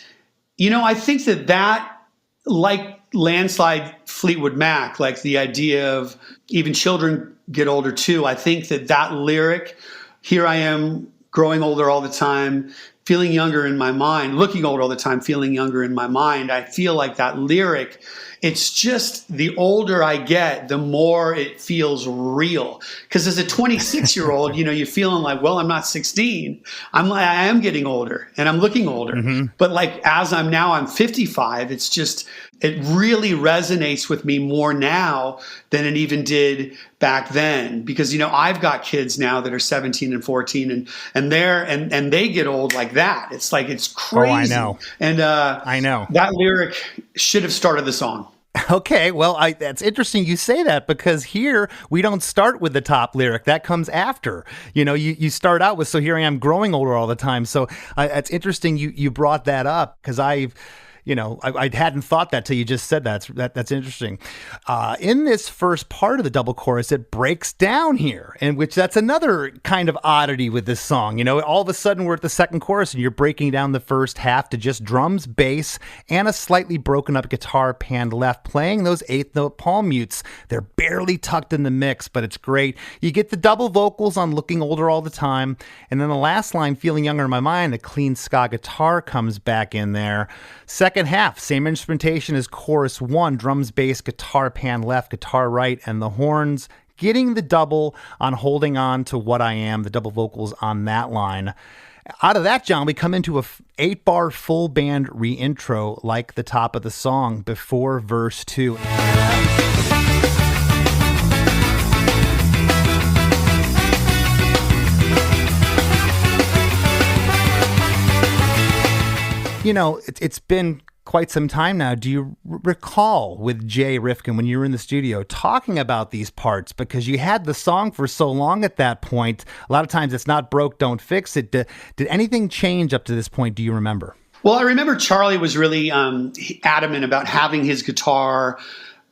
I think that like Landslide Fleetwood Mac, like the idea of even children get older too, I think that lyric, Here I Am growing older all the time, feeling younger in my mind, looking older all the time, feeling younger in my mind. I feel like that lyric, it's just the older I get, the more it feels real. Because as a 26-year-old, you're feeling like, well, I'm not 16. I am getting older and I'm looking older. Mm-hmm. But like as I'm 55, it's just, it really resonates with me more now than it even did back then. Because, I've got kids now that are 17 and 14 and they get old like that. It's like, it's crazy. Oh, I know. And I know that lyric should have started the song. Okay, well, that's interesting you say that, because here we don't start with the top lyric. That comes after. You start out with "So here I am growing older all the time." So it's interesting you brought that up, because I hadn't thought that till you just said that. That's interesting. In this first part of the double chorus, it breaks down here, and that's another kind of oddity with this song. All of a sudden we're at the second chorus and you're breaking down the first half to just drums, bass, and a slightly broken up guitar panned left, playing those eighth note palm mutes. They're barely tucked in the mix, but it's great. You get the double vocals on "Looking Older All the Time," and then the last line, "Feeling Younger in My Mind," the clean ska guitar comes back in there. Second half, same instrumentation as chorus 1, drums, bass, guitar pan left, guitar right, and the horns. Getting the double on "Holding On to What I Am," the double vocals on that line. Out of that, John, we come into a 8-bar full band re-intro like the top of the song before verse 2. It's been quite some time now. Do you recall with Jay Rifkin, when you were in the studio, talking about these parts? Because you had the song for so long at that point. A lot of times it's not broke, don't fix it. Did anything change up to this point? Do you remember? Well, I remember Charlie was really adamant about having his guitar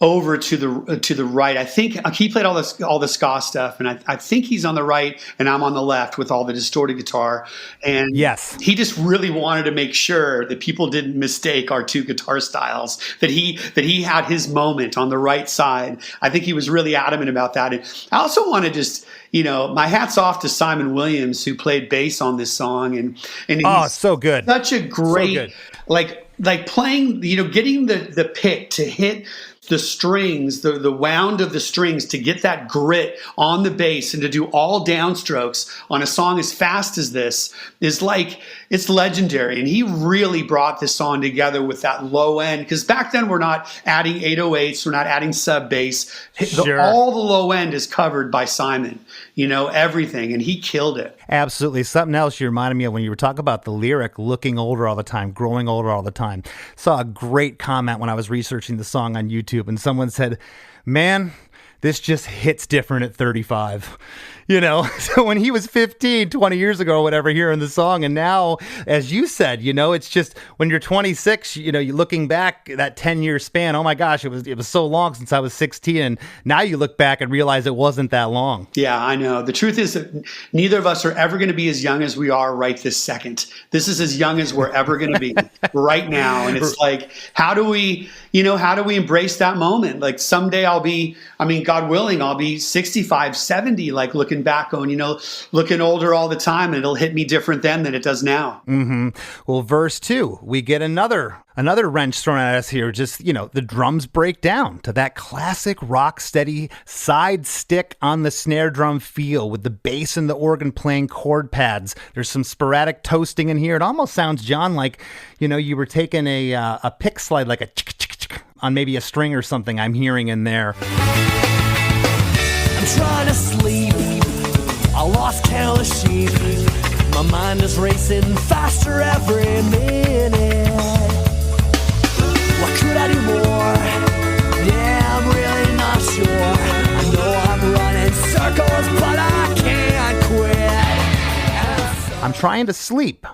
over to the right. I think he played all the ska stuff, and I think he's on the right and I'm on the left with all the distorted guitar. And yes, he just really wanted to make sure that people didn't mistake our two guitar styles, that he had his moment on the right side. I think he was really adamant about that. And I also want to just, my hat's off to Simon Williams, who played bass on this song, and he's so good. Such a great, like playing, getting the pick to hit the strings, the wound of the strings, to get that grit on the bass and to do all downstrokes on a song as fast as this is like, it's legendary. And he really brought this song together with that low end, because back then we're not adding 808s, we're not adding sub bass. Sure. All the low end is covered by Simon, everything, and he killed it. Absolutely. Something else you reminded me of when you were talking about the lyric, "Looking older all the time, growing older all the time." Saw a great comment when I was researching the song on YouTube, and someone said, "Man, this just hits different at 35. So when he was 15, 20 years ago or whatever, hearing the song, and now, as you said, it's just when you're 26, you're looking back that 10-year span, oh my gosh, it was so long since I was 16, and now you look back and realize it wasn't that long. Yeah, I know. The truth is that neither of us are ever going to be as young as we are right this second. This is as young as we're ever going to be right now. And it's like, how do we embrace that moment? Like someday God willing, I'll be 65, 70, like looking back on, looking older all the time, and it'll hit me different then than it does now. Mm-hmm. Well, verse 2, we get another wrench thrown at us here. Just, the drums break down to that classic rock steady side stick on the snare drum feel, with the bass and the organ playing chord pads. There's some sporadic toasting in here. It almost sounds, John, like, you were taking a pick slide, like a chick on maybe a string or something I'm hearing in there. I'm trying to sleep, I lost count of sheep. My mind is racing faster every minute. What could I do more? Yeah, I'm really not sure. I know I'm running circles, but I can't quit. I'm trying to sleep,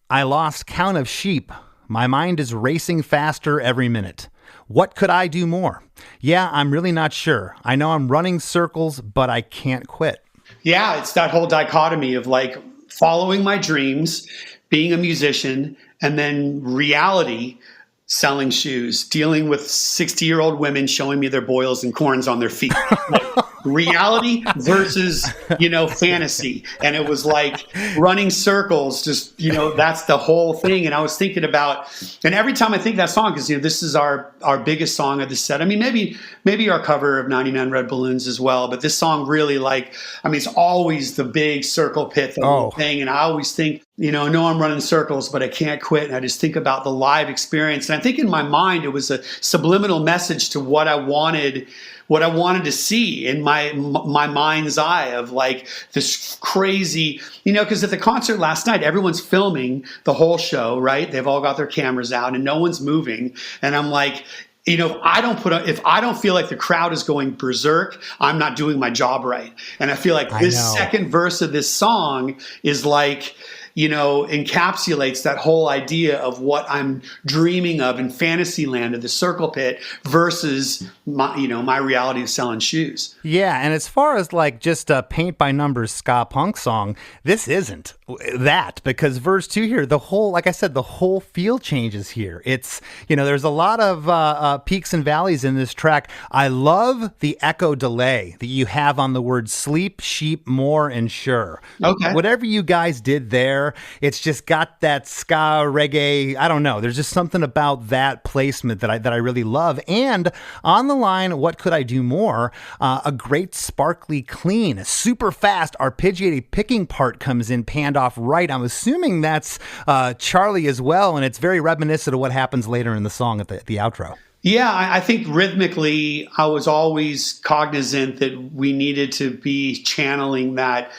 I lost count of sheep. My mind is racing faster every minute. What could I do more? Yeah, I'm really not sure. I know I'm running circles, but I can't quit. Yeah, it's that whole dichotomy of like following my dreams, being a musician, and then reality, selling shoes, dealing with 60-year-old women showing me their boils and corns on their feet. Like, reality versus, fantasy. And it was like running circles, just, that's the whole thing. And I was thinking about, and every time I think that song, because, this is our biggest song of the set. I mean, maybe our cover of 99 Red Balloons as well. But this song really it's always the big circle pit, the whole thing. And I always think, I know I'm running circles, but I can't quit. And I just think about the live experience. And I think in my mind, it was a subliminal message to what I wanted to see in my mind's eye of like this crazy, because at the concert last night, everyone's filming the whole show, right? They've all got their cameras out and no one's moving. And I'm like, if I don't feel like the crowd is going berserk, I'm not doing my job right. And I feel like this second verse of this song is like, encapsulates that whole idea of what I'm dreaming of in Fantasyland of the circle pit versus my reality of selling shoes. Yeah, and as far as like just a paint by numbers ska punk song, this isn't that, because verse 2 here, like I said, the whole feel changes here. It's, there's a lot of peaks and valleys in this track. I love the echo delay that you have on the words sleep, sheep, more, and sure. Okay. Whatever you guys did there, it's just got that ska reggae. I don't know. There's just something about that placement that I really love. And on the line, what could I do more? A great sparkly clean, super fast arpeggiated picking part comes in, panned off right. I'm assuming that's Charlie as well, and it's very reminiscent of what happens later in the song at the outro. Yeah, I think rhythmically, I was always cognizant that we needed to be channeling that,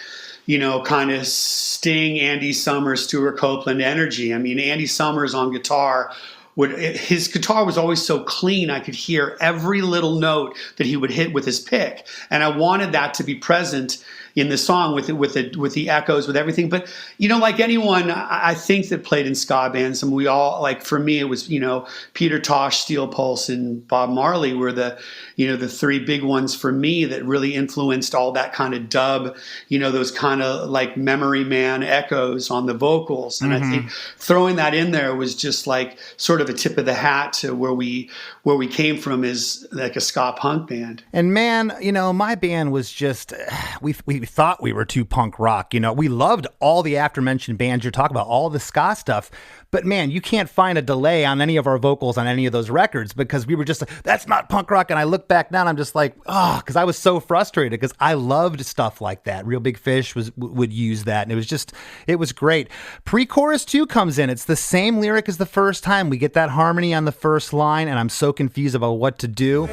kind of Sting, Andy Summers, Stuart Copeland energy. I mean, Andy Summers on guitar, his guitar was always so clean. I could hear every little note that he would hit with his pick. And I wanted that to be present in the song with the echoes, with everything. But, like anyone, I think that played in ska bands, and we all, like, for me, it was, Peter Tosh, Steel Pulse, and Bob Marley were the three big ones for me that really influenced all that kind of dub, those kind of like Memory Man echoes on the vocals. And I think throwing that in there was just like sort of a tip of the hat to where we came from as like a ska punk band. And man, my band was just, we thought we were too punk rock. We loved all the aforementioned bands you're talking about, all the ska stuff. But man, you can't find a delay on any of our vocals on any of those records, because we were just like, that's not punk rock. And I look back now and I'm just like, because I was so frustrated, because I loved stuff like that. Real Big Fish would use that. And it was great. Pre-chorus 2 comes in. It's the same lyric as the first time. We get that harmony on the first line, and I'm so confused about what to do. I'm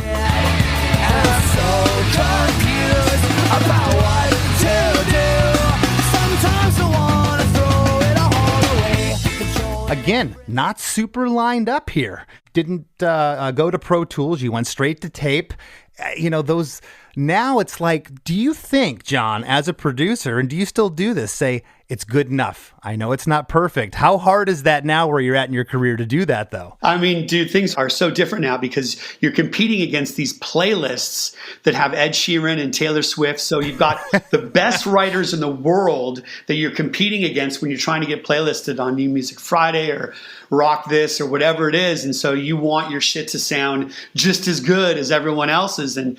so confused about what to do. Sometimes I want to throw it all away. Again, not super lined up here. Didn't go to Pro Tools. You went straight to tape. Those. Now it's like, do you think, John, as a producer, and do you still do this, say, it's good enough? I know it's not perfect. How hard is that now where you're at in your career to do that, though? I mean, dude, things are so different now because you're competing against these playlists that have Ed Sheeran and Taylor Swift. So you've got the best writers in the world that you're competing against when you're trying to get playlisted on New Music Friday or Rock This or whatever it is. And so you want your shit to sound just as good as everyone else's. And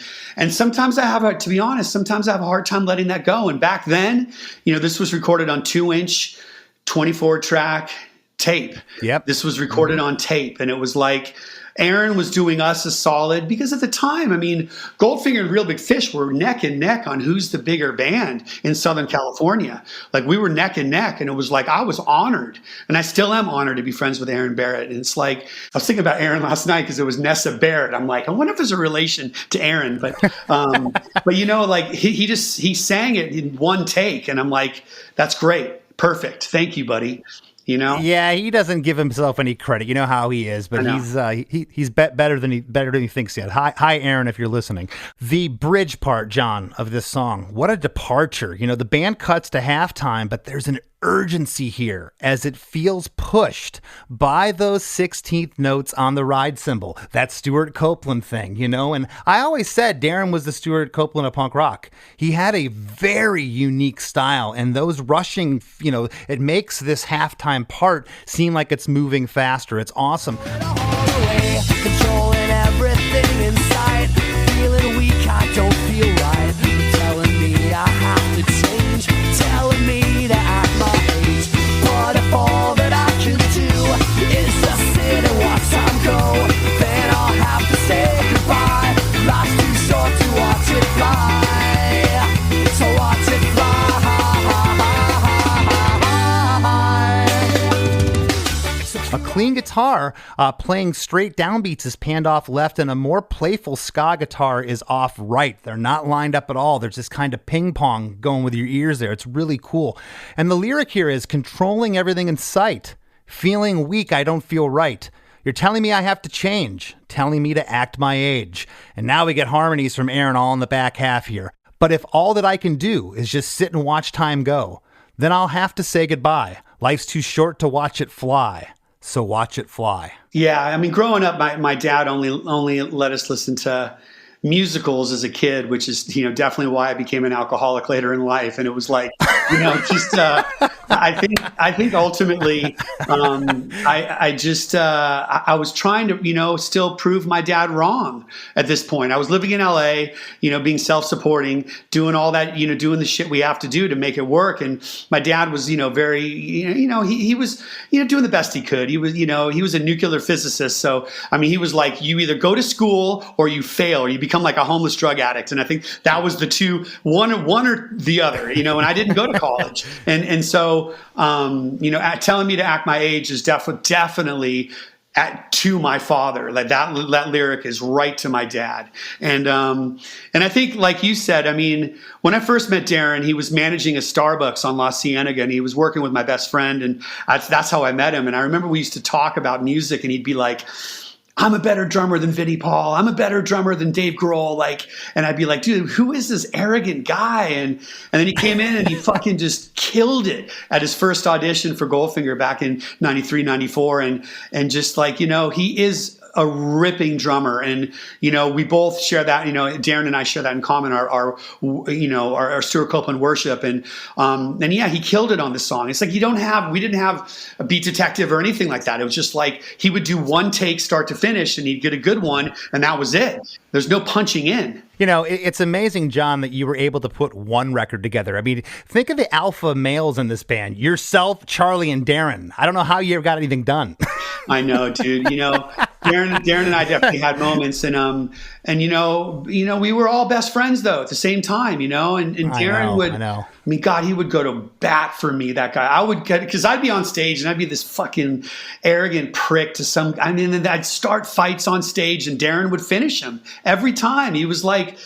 sometimes to be honest, sometimes I have a hard time letting that go. And back then, this was recorded on 2-inch, 24-track tape. Yep. This was recorded on tape. And it was like, Aaron was doing us a solid because at the time, I mean, Goldfinger and Real Big Fish were neck and neck on who's the bigger band in Southern California. Like, we were neck and neck, and it was like, I was honored, and I still am honored to be friends with Aaron Barrett. And it's like, I was thinking about Aaron last night because it was Nessa Barrett. I'm like, I wonder if there's a relation to Aaron, but like he sang it in one take, and I'm like, that's great, perfect, thank you, buddy. Yeah, he doesn't give himself any credit. You know how he is, but he's better than he thinks yet. Hi, Aaron, if you're listening. The bridge part, John, of this song, what a departure. The band cuts to halftime, but there's an urgency here as it feels pushed by those 16th notes on the ride cymbal. That Stuart Copeland thing, and I always said Darren was the Stuart Copeland of punk rock. He had a very unique style, and those rushing, it makes this halftime part seem like it's moving faster. It's awesome. Controlling everything in sight, feeling weak, I don't feel right. You're telling me I have to change, telling me to act my age. But if all that I can do is just sit and watch time go, then I'll have to say goodbye. Life's too short to watch it fly, so watch it fly. A clean guitar playing straight downbeats is panned off left, and a more playful ska guitar is off right. They're not lined up at all. There's this kind of ping pong going with your ears there. It's really cool. And the lyric here is controlling everything in sight. Feeling weak, I don't feel right. You're telling me I have to change, telling me to act my age. And now we get harmonies from Aaron all in the back half here. But if all that I can do is just sit and watch time go, then I'll have to say goodbye. Life's too short to watch it fly. So watch it fly. Yeah, I mean, growing up, my dad only let us listen to musicals as a kid, which is, definitely why I became an alcoholic later in life. And it was like, just I think ultimately, I was trying to, still prove my dad wrong at this point. I was living in LA, being self-supporting, doing all that, doing the shit we have to do to make it work. And my dad was, very, he was, doing the best he could. He was, he was a nuclear physicist. So, I mean, he was like, you either go to school or you fail, or you become like a homeless drug addict. And I think that was the two, one or the other, and I didn't go to college. And so, telling me to act my age is definitely to my father. Like that lyric is right to my dad. And I think, like you said, I mean, when I first met Darren, he was managing a Starbucks on La Cienega, and he was working with my best friend. And that's how I met him. And I remember we used to talk about music, and he'd be like, I'm a better drummer than Vinnie Paul. I'm a better drummer than Dave Grohl. And I'd be like, dude, who is this arrogant guy? And then he came in and he fucking just killed it at his first audition for Goldfinger back in 93, 94. And just like, he is a ripping drummer. And, we both share that, Darren and I share that in common, our Stuart Copeland worship. And yeah, he killed it on the song. It's like, we didn't have a beat detective or anything like that. It was just like, he would do one take start to finish and he'd get a good one. And that was it. There's no punching in. It's amazing, John, that you were able to put one record together. I mean, think of the alpha males in this band. Yourself, Charlie, and Darren. I don't know how you ever got anything done. I know, dude. Darren and I definitely had moments, and we were all best friends though at the same time, and Darren I mean, God, he would go to bat for me, that guy. Because I'd be on stage and I'd be this fucking arrogant prick and I'd start fights on stage and Darren would finish them every time. He was like,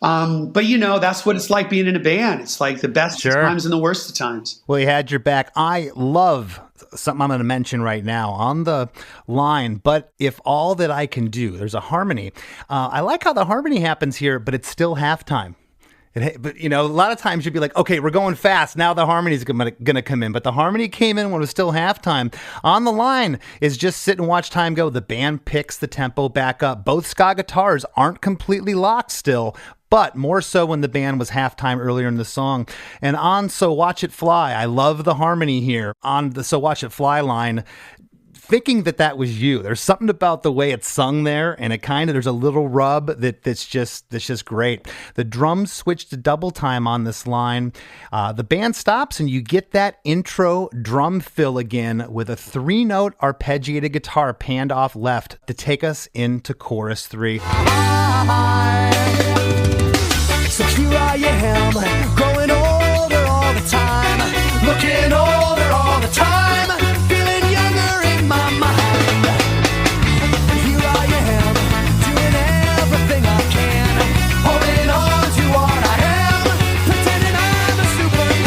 but that's what it's like being in a band. It's like the best of times and the worst of times. Well, he had your back. I love something I'm going to mention right now on the line, but if all that I can do, there's a harmony. I like how the harmony happens here, but it's still halftime. But, a lot of times you'd be like, okay, we're going fast. Now the harmony's going to come in. But the harmony came in when it was still halftime. On the line is just sit and watch time go. The band picks the tempo back up. Both ska guitars aren't completely locked still, but more so when the band was halftime earlier in the song. And on So Watch It Fly, I love the harmony here. On the So Watch It Fly line, thinking that was you. There's something about the way it's sung there, and there's a little rub that's just great. The drums switch to double time on this line. The band stops, and you get that intro drum fill again with a 3-note arpeggiated guitar panned off left to take us into chorus 3. So here I am, growing older all the time, looking older all the time, feeling younger in my mind. And here I am, doing everything I can, holding on to what I am, pretending I'm a Superman.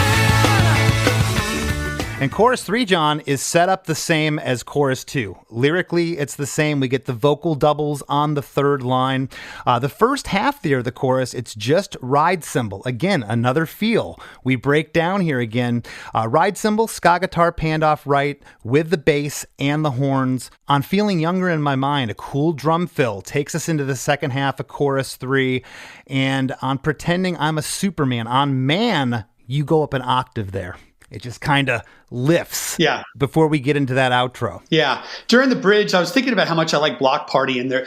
And chorus 3, John, is set up the same as chorus 2. Lyrically, it's the same. We get the vocal doubles on the third line. The first half there of the chorus, it's just ride cymbal. Again, another feel. We break down here again. Ride cymbal, ska guitar panned off right with the bass and the horns. On Feeling Younger in My Mind, a cool drum fill takes us into the second half of chorus 3. And on Pretending I'm a Superman, on Man, you go up an octave there. It just kind of lifts before we get into that outro. Yeah. During the bridge, I was thinking about how much I like Block Party and the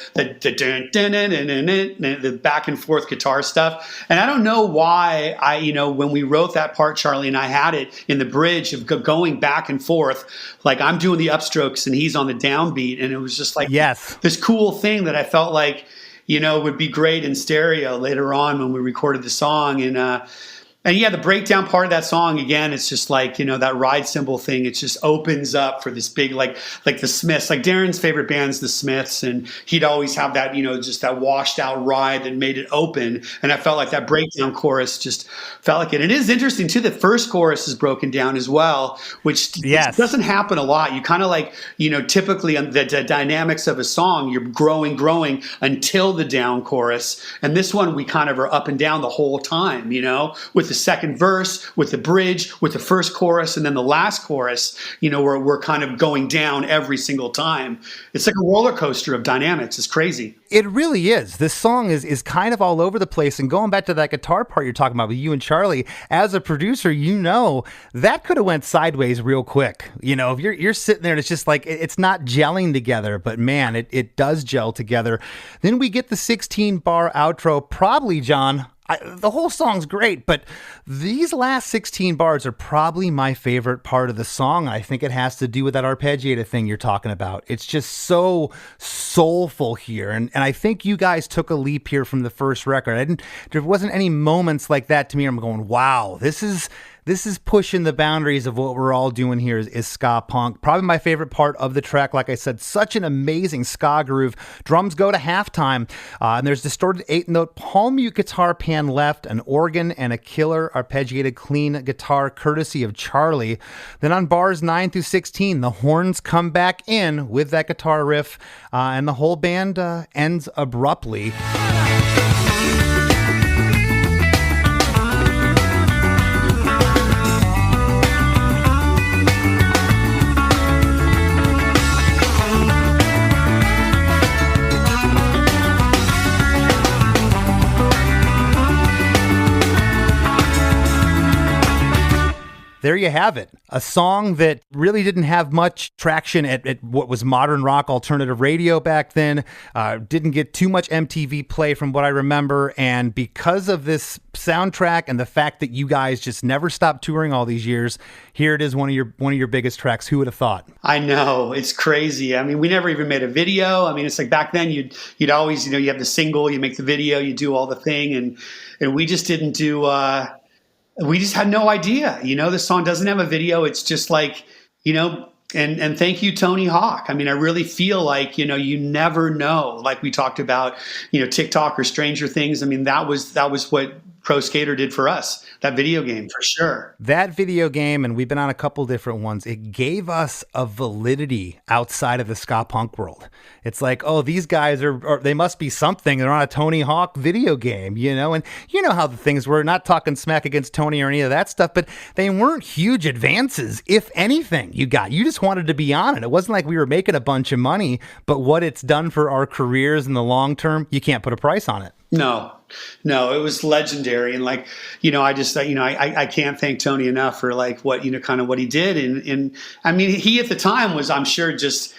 back and forth guitar stuff. And I don't know why when we wrote that part, Charlie and I had it in the bridge of going back and forth. Like I'm doing the upstrokes and he's on the downbeat. And it was just like this cool thing that I felt like, would be great in stereo later on when we recorded the song. And And yeah, the breakdown part of that song, again, it's just like, that ride cymbal thing. It just opens up for this big, like the Smiths. Like Darren's favorite band's the Smiths, and he'd always have that, just that washed out ride that made it open. And I felt like that breakdown chorus just felt like it. And it is interesting too, the first chorus is broken down as well, which doesn't happen a lot. You kind of like, typically on the dynamics of a song, you're growing until the down chorus. And this one, we kind of are up and down the whole time, with the second verse, with the bridge, with the first chorus, and then the last chorus, we're kind of going down every single time. It's like a roller coaster of dynamics. It's crazy. It really is. This song is kind of all over the place. And going back to that guitar part you're talking about with you and Charlie, as a producer, that could have went sideways real quick. If you're sitting there and it's just like, it's not gelling together, but man, it does gel together. Then we get the 16-bar outro. Probably, John, the whole song's great, but these last 16 bars are probably my favorite part of the song. I think it has to do with that arpeggiated thing you're talking about. It's just so soulful here. And I think you guys took a leap here from the first record. There wasn't any moments like that to me. I'm going, wow, this is pushing the boundaries of what we're all doing here is ska punk. Probably my favorite part of the track. Like I said, such an amazing ska groove. Drums go to halftime, and there's distorted 8-note palm mute guitar pan left, an organ, and a killer arpeggiated clean guitar courtesy of Charlie. Then on bars 9 through 16, the horns come back in with that guitar riff, and the whole band ends abruptly. There you have it. A song that really didn't have much traction at what was modern rock alternative radio back then. Didn't get too much MTV play from what I remember. And because of this soundtrack and the fact that you guys just never stopped touring all these years, here it is, one of your biggest tracks. Who would have thought? I know, it's crazy. I mean, we never even made a video. I mean, it's like back then you'd always, you have the single, you make the video, you do all the thing, and we just didn't do. We just had no idea. The song doesn't have a video. It's just like, and thank you, Tony Hawk. I mean, I really feel like, you never know, like we talked about, TikTok or Stranger Things. I mean, that was what Pro Skater did for us, that video game, for sure. That video game, and we've been on a couple different ones, it gave us a validity outside of the ska punk world. It's like, oh, these guys they must be something. They're on a Tony Hawk video game, and you know how the things were. Not talking smack against Tony or any of that stuff, but they weren't huge advances. If anything, you just wanted to be on it. It wasn't like we were making a bunch of money, but what it's done for our careers in the long term, you can't put a price on it. No, it was legendary. And like, I just, I can't thank Tony enough for like what, kind of what he did. And I mean, he at the time was, I'm sure, just,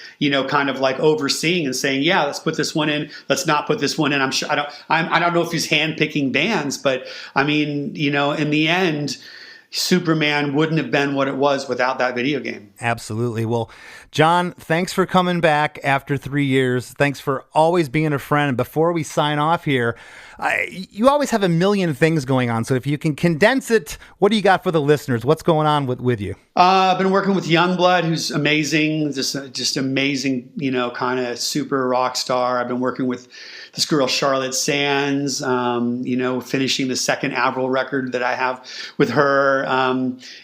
kind of like overseeing and saying, yeah, let's put this one in. Let's not put this one in. I'm sure I don't know if he's handpicking bands, but I mean, in the end, Superman wouldn't have been what it was without that video game. Absolutely. Well, John, thanks for coming back after 3 years. Thanks for always being a friend. And before we sign off here, you always have a million things going on. So if you can condense it, what do you got for the listeners? What's going on with you? I've been working with Youngblood, who's amazing, just amazing, kind of super rock star. I've been working with this girl, Charlotte Sands, finishing the second Avril record that I have with her.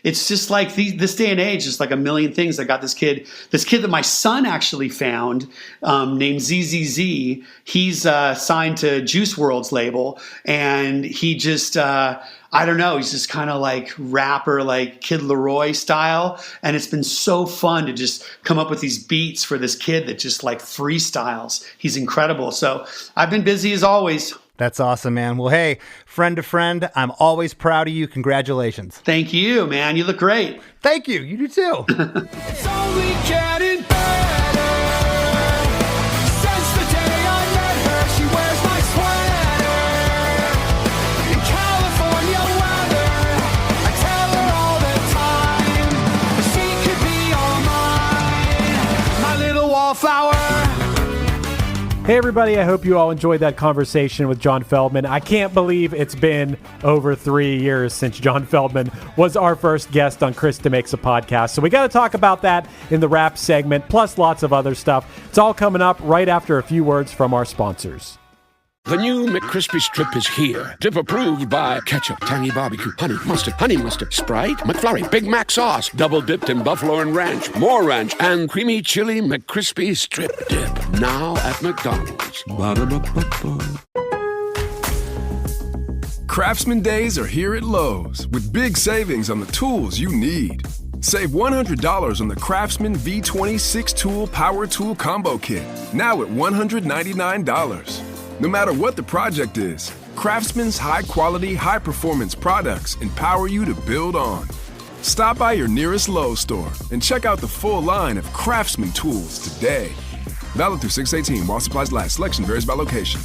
It's just like this day and age, just like a million things. I got this kid that my son actually found, named ZZZ. He's signed to Juice WRLD's label, and he just, I don't know, he's just kind of like rapper, like Kid Leroy style. And it's been so fun to just come up with these beats for this kid that just like freestyles. He's incredible. So I've been busy as always. That's awesome, man. Well, hey, friend to friend, I'm always proud of you. Congratulations. Thank you, man. You look great. Thank you. You do too. It's only getting better. Since the day I met her, she wears my sweater. In California weather, I tell her all the time, she could be all mine, my little wallflower. Hey everybody, I hope you all enjoyed that conversation with John Feldmann. I can't believe it's been over 3 years since John Feldmann was our first guest on Chris DeMakes a Podcast. So we got to talk about that in the wrap segment, plus lots of other stuff. It's all coming up right after a few words from our sponsors. The new McCrispy Strip is here. Dip approved by ketchup, tangy barbecue, honey mustard, Sprite, McFlurry, Big Mac sauce, double dipped in buffalo and ranch, more ranch, and creamy chili McCrispy Strip Dip. Now at McDonald's. Ba-da-ba-ba-ba. Craftsman Days are here at Lowe's with big savings on the tools you need. Save $100 on the Craftsman V26 Tool Power Tool Combo Kit, now at $199. No matter what the project is, Craftsman's high-quality, high-performance products empower you to build on. Stop by your nearest Lowe's store and check out the full line of Craftsman tools today. Valid through 6/18 while supplies last. Selection varies by location.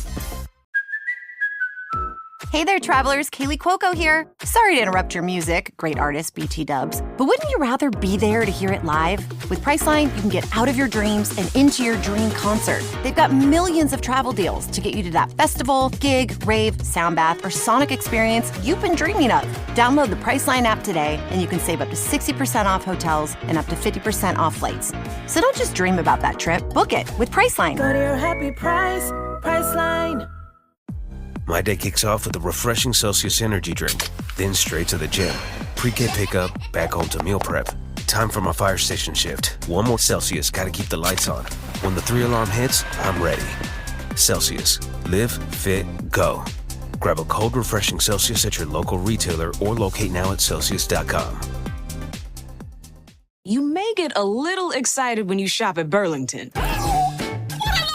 Hey there, travelers. Kaylee Cuoco here. Sorry to interrupt your music, great artist BT Dubs, but wouldn't you rather be there to hear it live? With Priceline, you can get out of your dreams and into your dream concert. They've got millions of travel deals to get you to that festival, gig, rave, sound bath, or sonic experience you've been dreaming of. Download the Priceline app today, and you can save up to 60% off hotels and up to 50% off flights. So don't just dream about that trip. Book it with Priceline. Go to your happy price, Priceline. My day kicks off with a refreshing Celsius energy drink, then straight to the gym. Pre-K pickup, back home to meal prep. Time for my fire station shift. One more Celsius, gotta keep the lights on. When the 3-alarm hits, I'm ready. Celsius. Live, fit, go. Grab a cold, refreshing Celsius at your local retailer or locate now at Celsius.com. You may get a little excited when you shop at Burlington. What a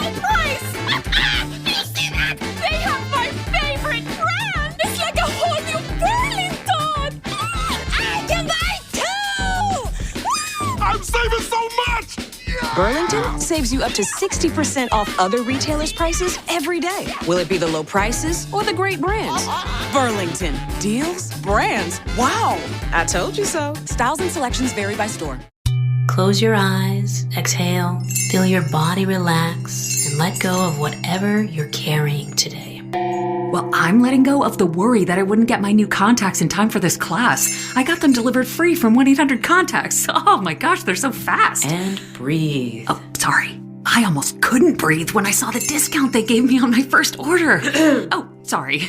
low price! You see that? They have my favorite brand! It's like a whole new Burlington! I can buy two! I'm saving so much! Burlington saves you up to 60% off other retailers' prices every day. Will it be the low prices or the great brands? Burlington. Deals? Brands? Wow! I told you so. Styles and selections vary by store. Close your eyes, exhale, feel your body relax, and let go of whatever you're carrying today. Well, I'm letting go of the worry that I wouldn't get my new contacts in time for this class. I got them delivered free from 1-800-CONTACTS. Oh my gosh, they're so fast. And breathe. Oh, sorry. I almost couldn't breathe when I saw the discount they gave me on my first order. Oh, sorry.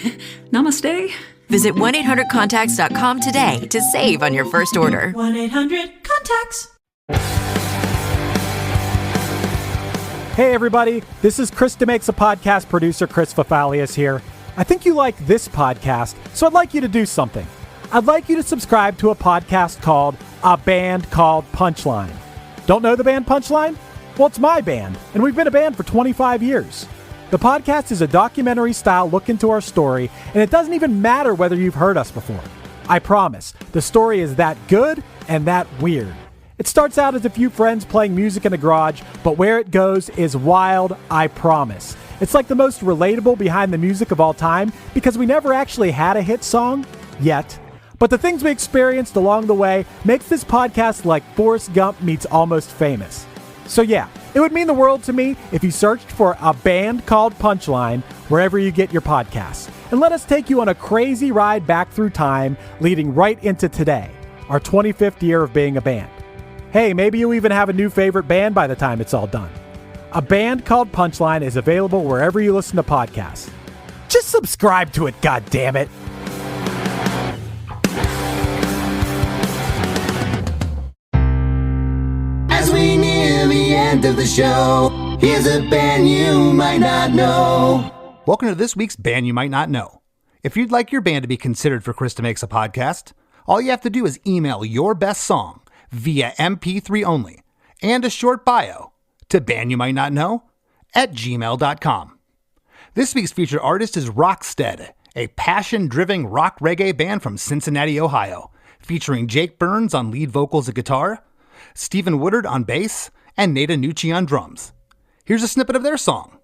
Namaste. Visit 1-800-CONTACTS.com today to save on your first order. 1-800-CONTACTS. Hey everybody, this is Chris DeMakes a Podcast producer Chris Fafalius here. I think you like this podcast, so I'd like you to do something. I'd like you to subscribe to a podcast called A Band Called Punchline. Don't know the band Punchline? Well, it's my band, and we've been a band for 25 years. The podcast is a documentary-style look into our story, and it doesn't even matter whether you've heard us before. I promise, the story is that good and that weird. It starts out as a few friends playing music in a garage, but where it goes is wild, I promise. It's like the most relatable behind the music of all time because we never actually had a hit song, yet. But the things we experienced along the way makes this podcast like Forrest Gump meets Almost Famous. So yeah, it would mean the world to me if you searched for A Band Called Punchline wherever you get your podcasts. And let us take you on a crazy ride back through time, leading right into today, our 25th year of being a band. Hey, maybe you even have a new favorite band by the time it's all done. A Band Called Punchline is available wherever you listen to podcasts. Just subscribe to it, goddammit! As we near the end of the show, here's a band you might not know. Welcome to this week's Band You Might Not Know. If you'd like your band to be considered for Chris DeMakes a Podcast, all you have to do is email your best song via MP3 only and a short bio to bandyoumightnotknow@gmail.com. This week's featured artist is Rockstead, a passion-driven rock reggae band from Cincinnati, Ohio, featuring Jake Burns on lead vocals and guitar, Stephen Woodard on bass, and Nate Anucci on drums. Here's a snippet of their song,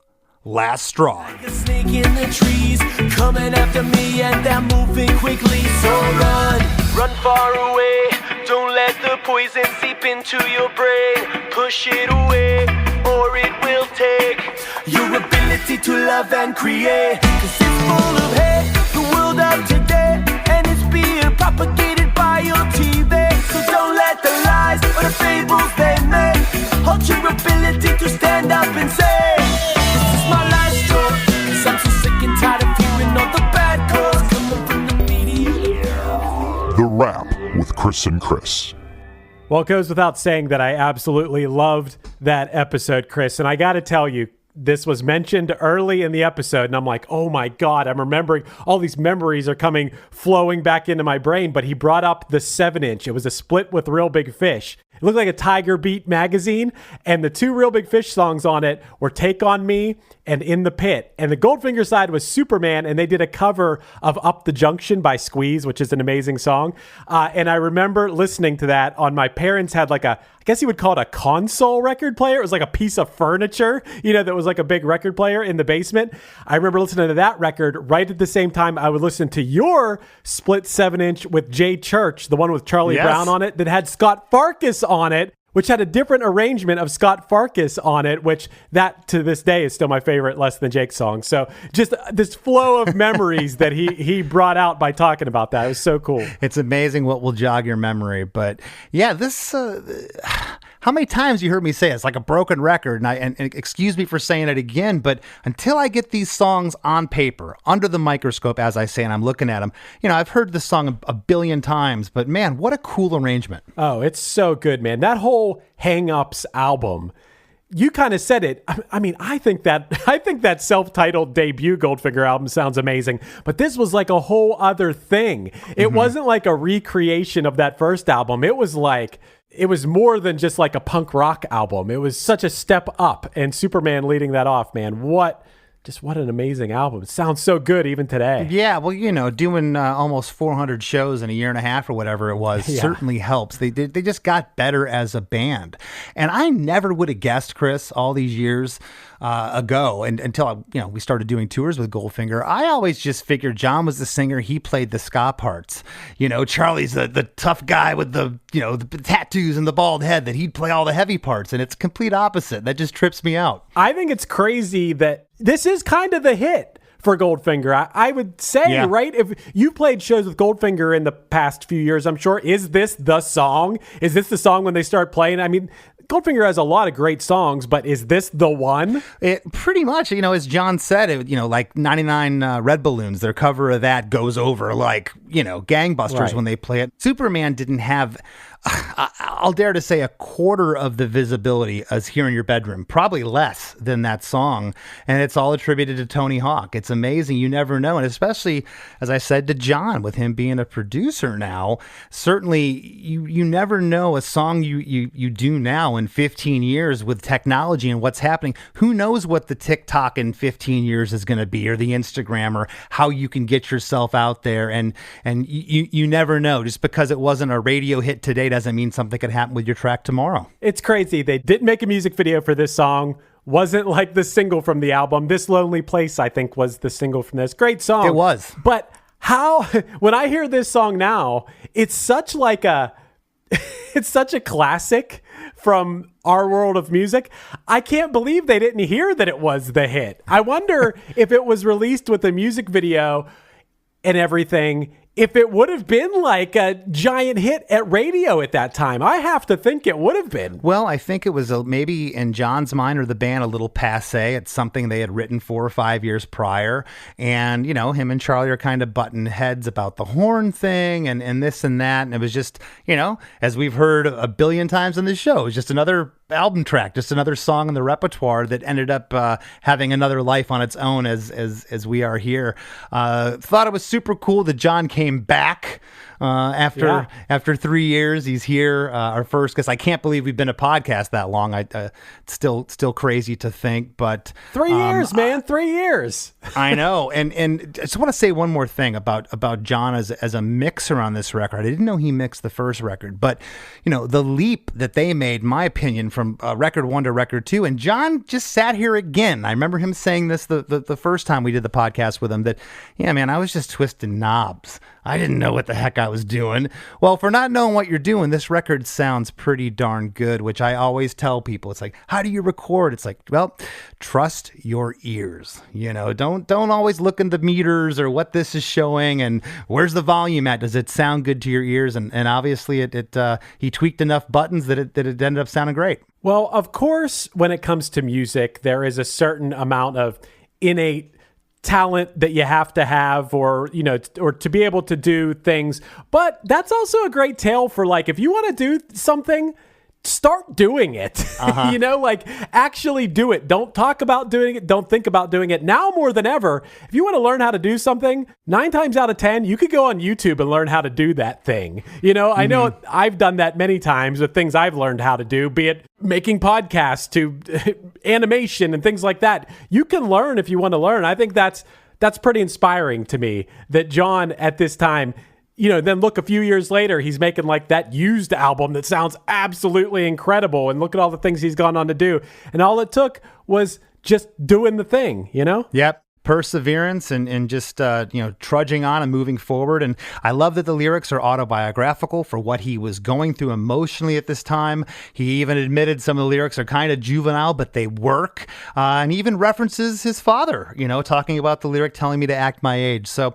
Last Straw. Like a snake in the trees, coming after me and they're moving quickly. So run far away. Don't let the poison seep into your brain. Push it away, or it will take your ability to love and create. 'Cause it's full of hate, the world of today, and it's being propagated by your TV. So don't let the lies or the fables they make halt your ability to stand up and say, this is my life story. 'Cause I'm so sick and tired of hearing all the bad calls coming from the media. The Wrap with Chris and Chris. Well, it goes without saying that I absolutely loved that episode, Chris. And I got to tell you, this was mentioned early in the episode, and I'm like, oh my God, I'm remembering all these memories are flowing back into my brain. But he brought up the 7-inch. It was a split with Real Big Fish. It looked like a Tiger Beat magazine, and the two Real Big Fish songs on it were Take On Me and In the Pit. And the Goldfinger side was Superman, and they did a cover of Up the Junction by Squeeze, which is an amazing song. And I remember listening to that on my parents had like I guess you would call it a console record player. It was like a piece of furniture, that was like a big record player in the basement. I remember listening to that record right at the same time I would listen to your split 7-inch with Jay Church, the one with Charlie Brown on it that had Scott Farkas on it, which had a different arrangement of Scott Farkas on it, which that to this day is still my favorite Less Than Jake song. So just this flow of memories that he brought out by talking about that. It was so cool. It's amazing what will jog your memory. But yeah, this, how many times you heard me say it's like a broken record, and excuse me for saying it again, but until I get these songs on paper, under the microscope, as I say, and I'm looking at them, I've heard this song a billion times, but man, what a cool arrangement. Oh, it's so good, man. That whole Hang Ups album, you kind of said it. I mean, I think that self-titled debut Goldfinger album sounds amazing, but this was like a whole other thing. It wasn't like a recreation of that first album. It was more than just like a punk rock album. It was such a step up, and Superman leading that off, man. What an amazing album. It sounds so good even today. Yeah, well, doing almost 400 shows in a year and a half or whatever it was certainly helps. They just got better as a band. And I never would have guessed, Chris, all these years ago, and until we started doing tours with Goldfinger, I always just figured John was the singer, he played the ska parts. Charlie's the tough guy with the tattoos and the bald head, that he'd play all the heavy parts, and it's complete opposite. That just trips me out. I think it's crazy that this is kind of the hit for Goldfinger. I would say, right? If you played shows with Goldfinger in the past few years, I'm sure, is this the song? Is this the song when they start playing? I mean, Goldfinger has a lot of great songs, but is this the one? It pretty much, as John said, like 99 Red Balloons, their cover of that goes over like, gangbusters when they play it. Superman didn't have, I'll dare to say, a quarter of the visibility as Here in Your Bedroom, probably less than that song. And it's all attributed to Tony Hawk. It's amazing. You never know. And especially, as I said to John, with him being a producer now, certainly you never know a song you do now in 15 years with technology and what's happening. Who knows what the TikTok in 15 years is going to be, or the Instagram, or how you can get yourself out there. And you never know. Just because it wasn't a radio hit today doesn't mean something could happen with your track tomorrow. It's crazy. They didn't make a music video for this song. Wasn't like the single from the album. This Lonely Place, I think, was the single from this. Great song. It was. But when I hear this song now, it's such a classic from our world of music. I can't believe they didn't hear that it was the hit. I wonder if it was released with a music video and everything, if it would have been like a giant hit at radio at that time. I have to think it would have been. Well, I think it was maybe in John's mind or the band a little passé. It's something they had written 4 or 5 years prior. And, him and Charlie are kind of butting heads about the horn thing and this and that. And it was just, as we've heard a billion times on this show, it was just another album track, just another song in the repertoire that ended up having another life on its own as we are here. Thought it was super cool that John came back after 3 years. He's here, our first guest. I can't believe we've been a podcast that long. Still crazy to think, but 3 years, man, 3 years. I know. And I just want to say one more thing about John as a mixer on this record. I didn't know he mixed the first record, but the leap that they made, in my opinion, from record 1 to record 2, and John just sat here again. I remember him saying this the first time we did the podcast with him, that, yeah, man, I was just twisting knobs. I didn't know what the heck I was doing. Well, for not knowing what you're doing, this record sounds pretty darn good, which I always tell people. It's like, how do you record? It's like, well, trust your ears. You know, don't always look in the meters or what this is showing and where's the volume at. Does it sound good to your ears? And obviously he tweaked enough buttons that it ended up sounding great. Well, of course, when it comes to music, there is a certain amount of innate talent that you have to have, or to be able to do things. But that's also a great tale for, like, if you want to do something, start doing it. Actually do it. Don't talk about doing it. Don't think about doing it. Now more than ever, if you want to learn how to do something, 9 times out of 10, you could go on YouTube and learn how to do that thing. I know I've done that many times with things I've learned how to do, be it making podcasts to animation and things like that. You can learn if you want to learn. I think that's pretty inspiring to me that John at this time, then look a few years later, he's making like that Used album that sounds absolutely incredible. And look at all the things he's gone on to do. And all it took was just doing the thing, Yep. Perseverance and just, trudging on and moving forward. And I love that the lyrics are autobiographical for what he was going through emotionally at this time. He even admitted some of the lyrics are kind of juvenile, but they work. And he even references his father, talking about the lyric telling me to act my age. So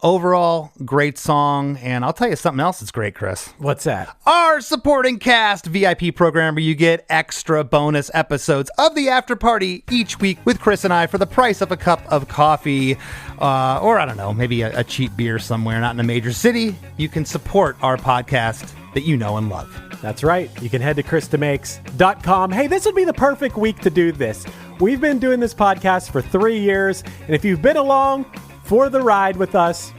overall, great song. And I'll tell you something else that's great, Chris. What's that? Our supporting cast VIP program, where you get extra bonus episodes of the after party each week with Chris and I for the price of a cup of coffee, or I don't know, maybe a cheap beer somewhere, not in a major city. You can support our podcast that you know and love. That's right. You can head to ChrisDeMakes.com. Hey, this would be the perfect week to do this. We've been doing this podcast for 3 years, and if you've been along for the ride with us,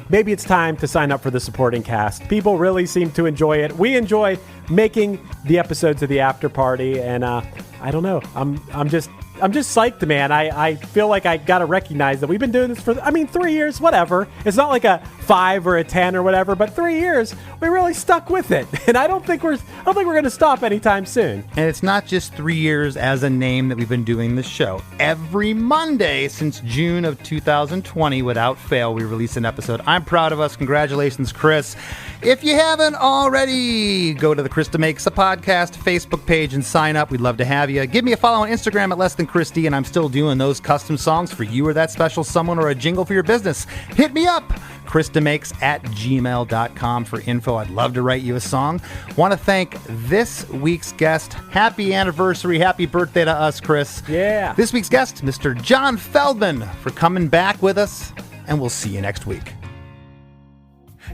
maybe it's time to sign up for the supporting cast. People really seem to enjoy it. We enjoy making the episodes of the after party, and I don't know. I'm just psyched, man. I feel like I got to recognize that we've been doing this for, 3 years, whatever. It's not like a 5 or a 10 or whatever, but 3 years, we really stuck with it. And I don't think we're going to stop anytime soon. And it's not just 3 years as a name that we've been doing this show. Every Monday since June of 2020, without fail, we release an episode. I'm proud of us. Congratulations, Chris. If you haven't already, go to the Chris DeMakes a Podcast Facebook page and sign up. We'd love to have you. Give me a follow on Instagram at LessThanChristy, and I'm still doing those custom songs for you or that special someone or a jingle for your business. Hit me up, ChrisDeMakes@gmail.com for info. I'd love to write you a song. Want to thank this week's guest. Happy anniversary, happy birthday to us, Chris. Yeah. This week's guest, Mr. John Feldmann, for coming back with us, and we'll see you next week.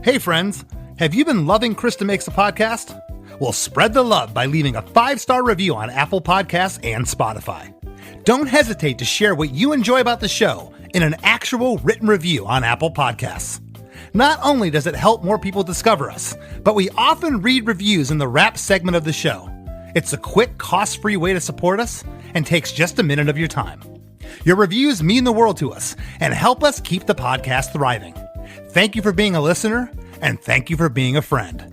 Hey, friends. Have you been loving Chris DeMakes a Podcast? Well, spread the love by leaving a 5-star review on Apple Podcasts and Spotify. Don't hesitate to share what you enjoy about the show in an actual written review on Apple Podcasts. Not only does it help more people discover us, but we often read reviews in the wrap segment of the show. It's a quick, cost-free way to support us and takes just a minute of your time. Your reviews mean the world to us and help us keep the podcast thriving. Thank you for being a listener, and thank you for being a friend.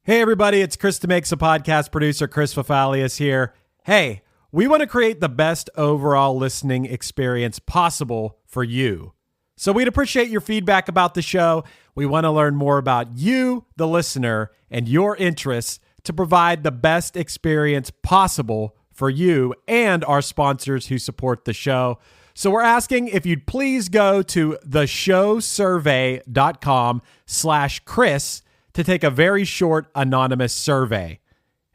Hey, everybody, it's Chris DeMakes a Podcast producer, Chris Fafalius here. Hey, we want to create the best overall listening experience possible for you. So we'd appreciate your feedback about the show. We want to learn more about you, the listener, and your interests to provide the best experience possible for you and our sponsors who support the show. So we're asking if you'd please go to theshowsurvey.com/Chris to take a very short anonymous survey.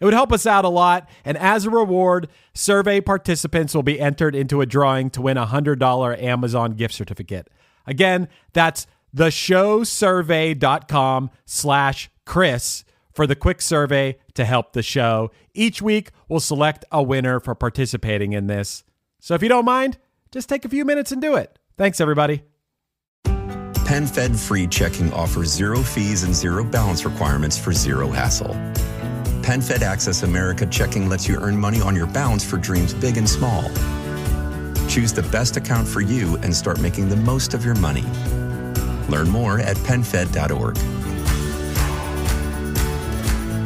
It would help us out a lot, and as a reward, survey participants will be entered into a drawing to win a $100 Amazon gift certificate. Again, that's theshowsurvey.com/Chris for the quick survey to help the show. Each week, we'll select a winner for participating in this. So if you don't mind, just take a few minutes and do it. Thanks, everybody. PenFed Free Checking offers 0 fees and 0 balance requirements for 0 hassle. PenFed Access America Checking lets you earn money on your balance for dreams big and small. Choose the best account for you and start making the most of your money. Learn more at PenFed.org.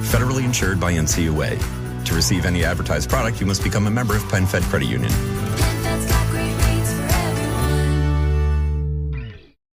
Federally insured by NCUA. To receive any advertised product, you must become a member of PenFed Credit Union.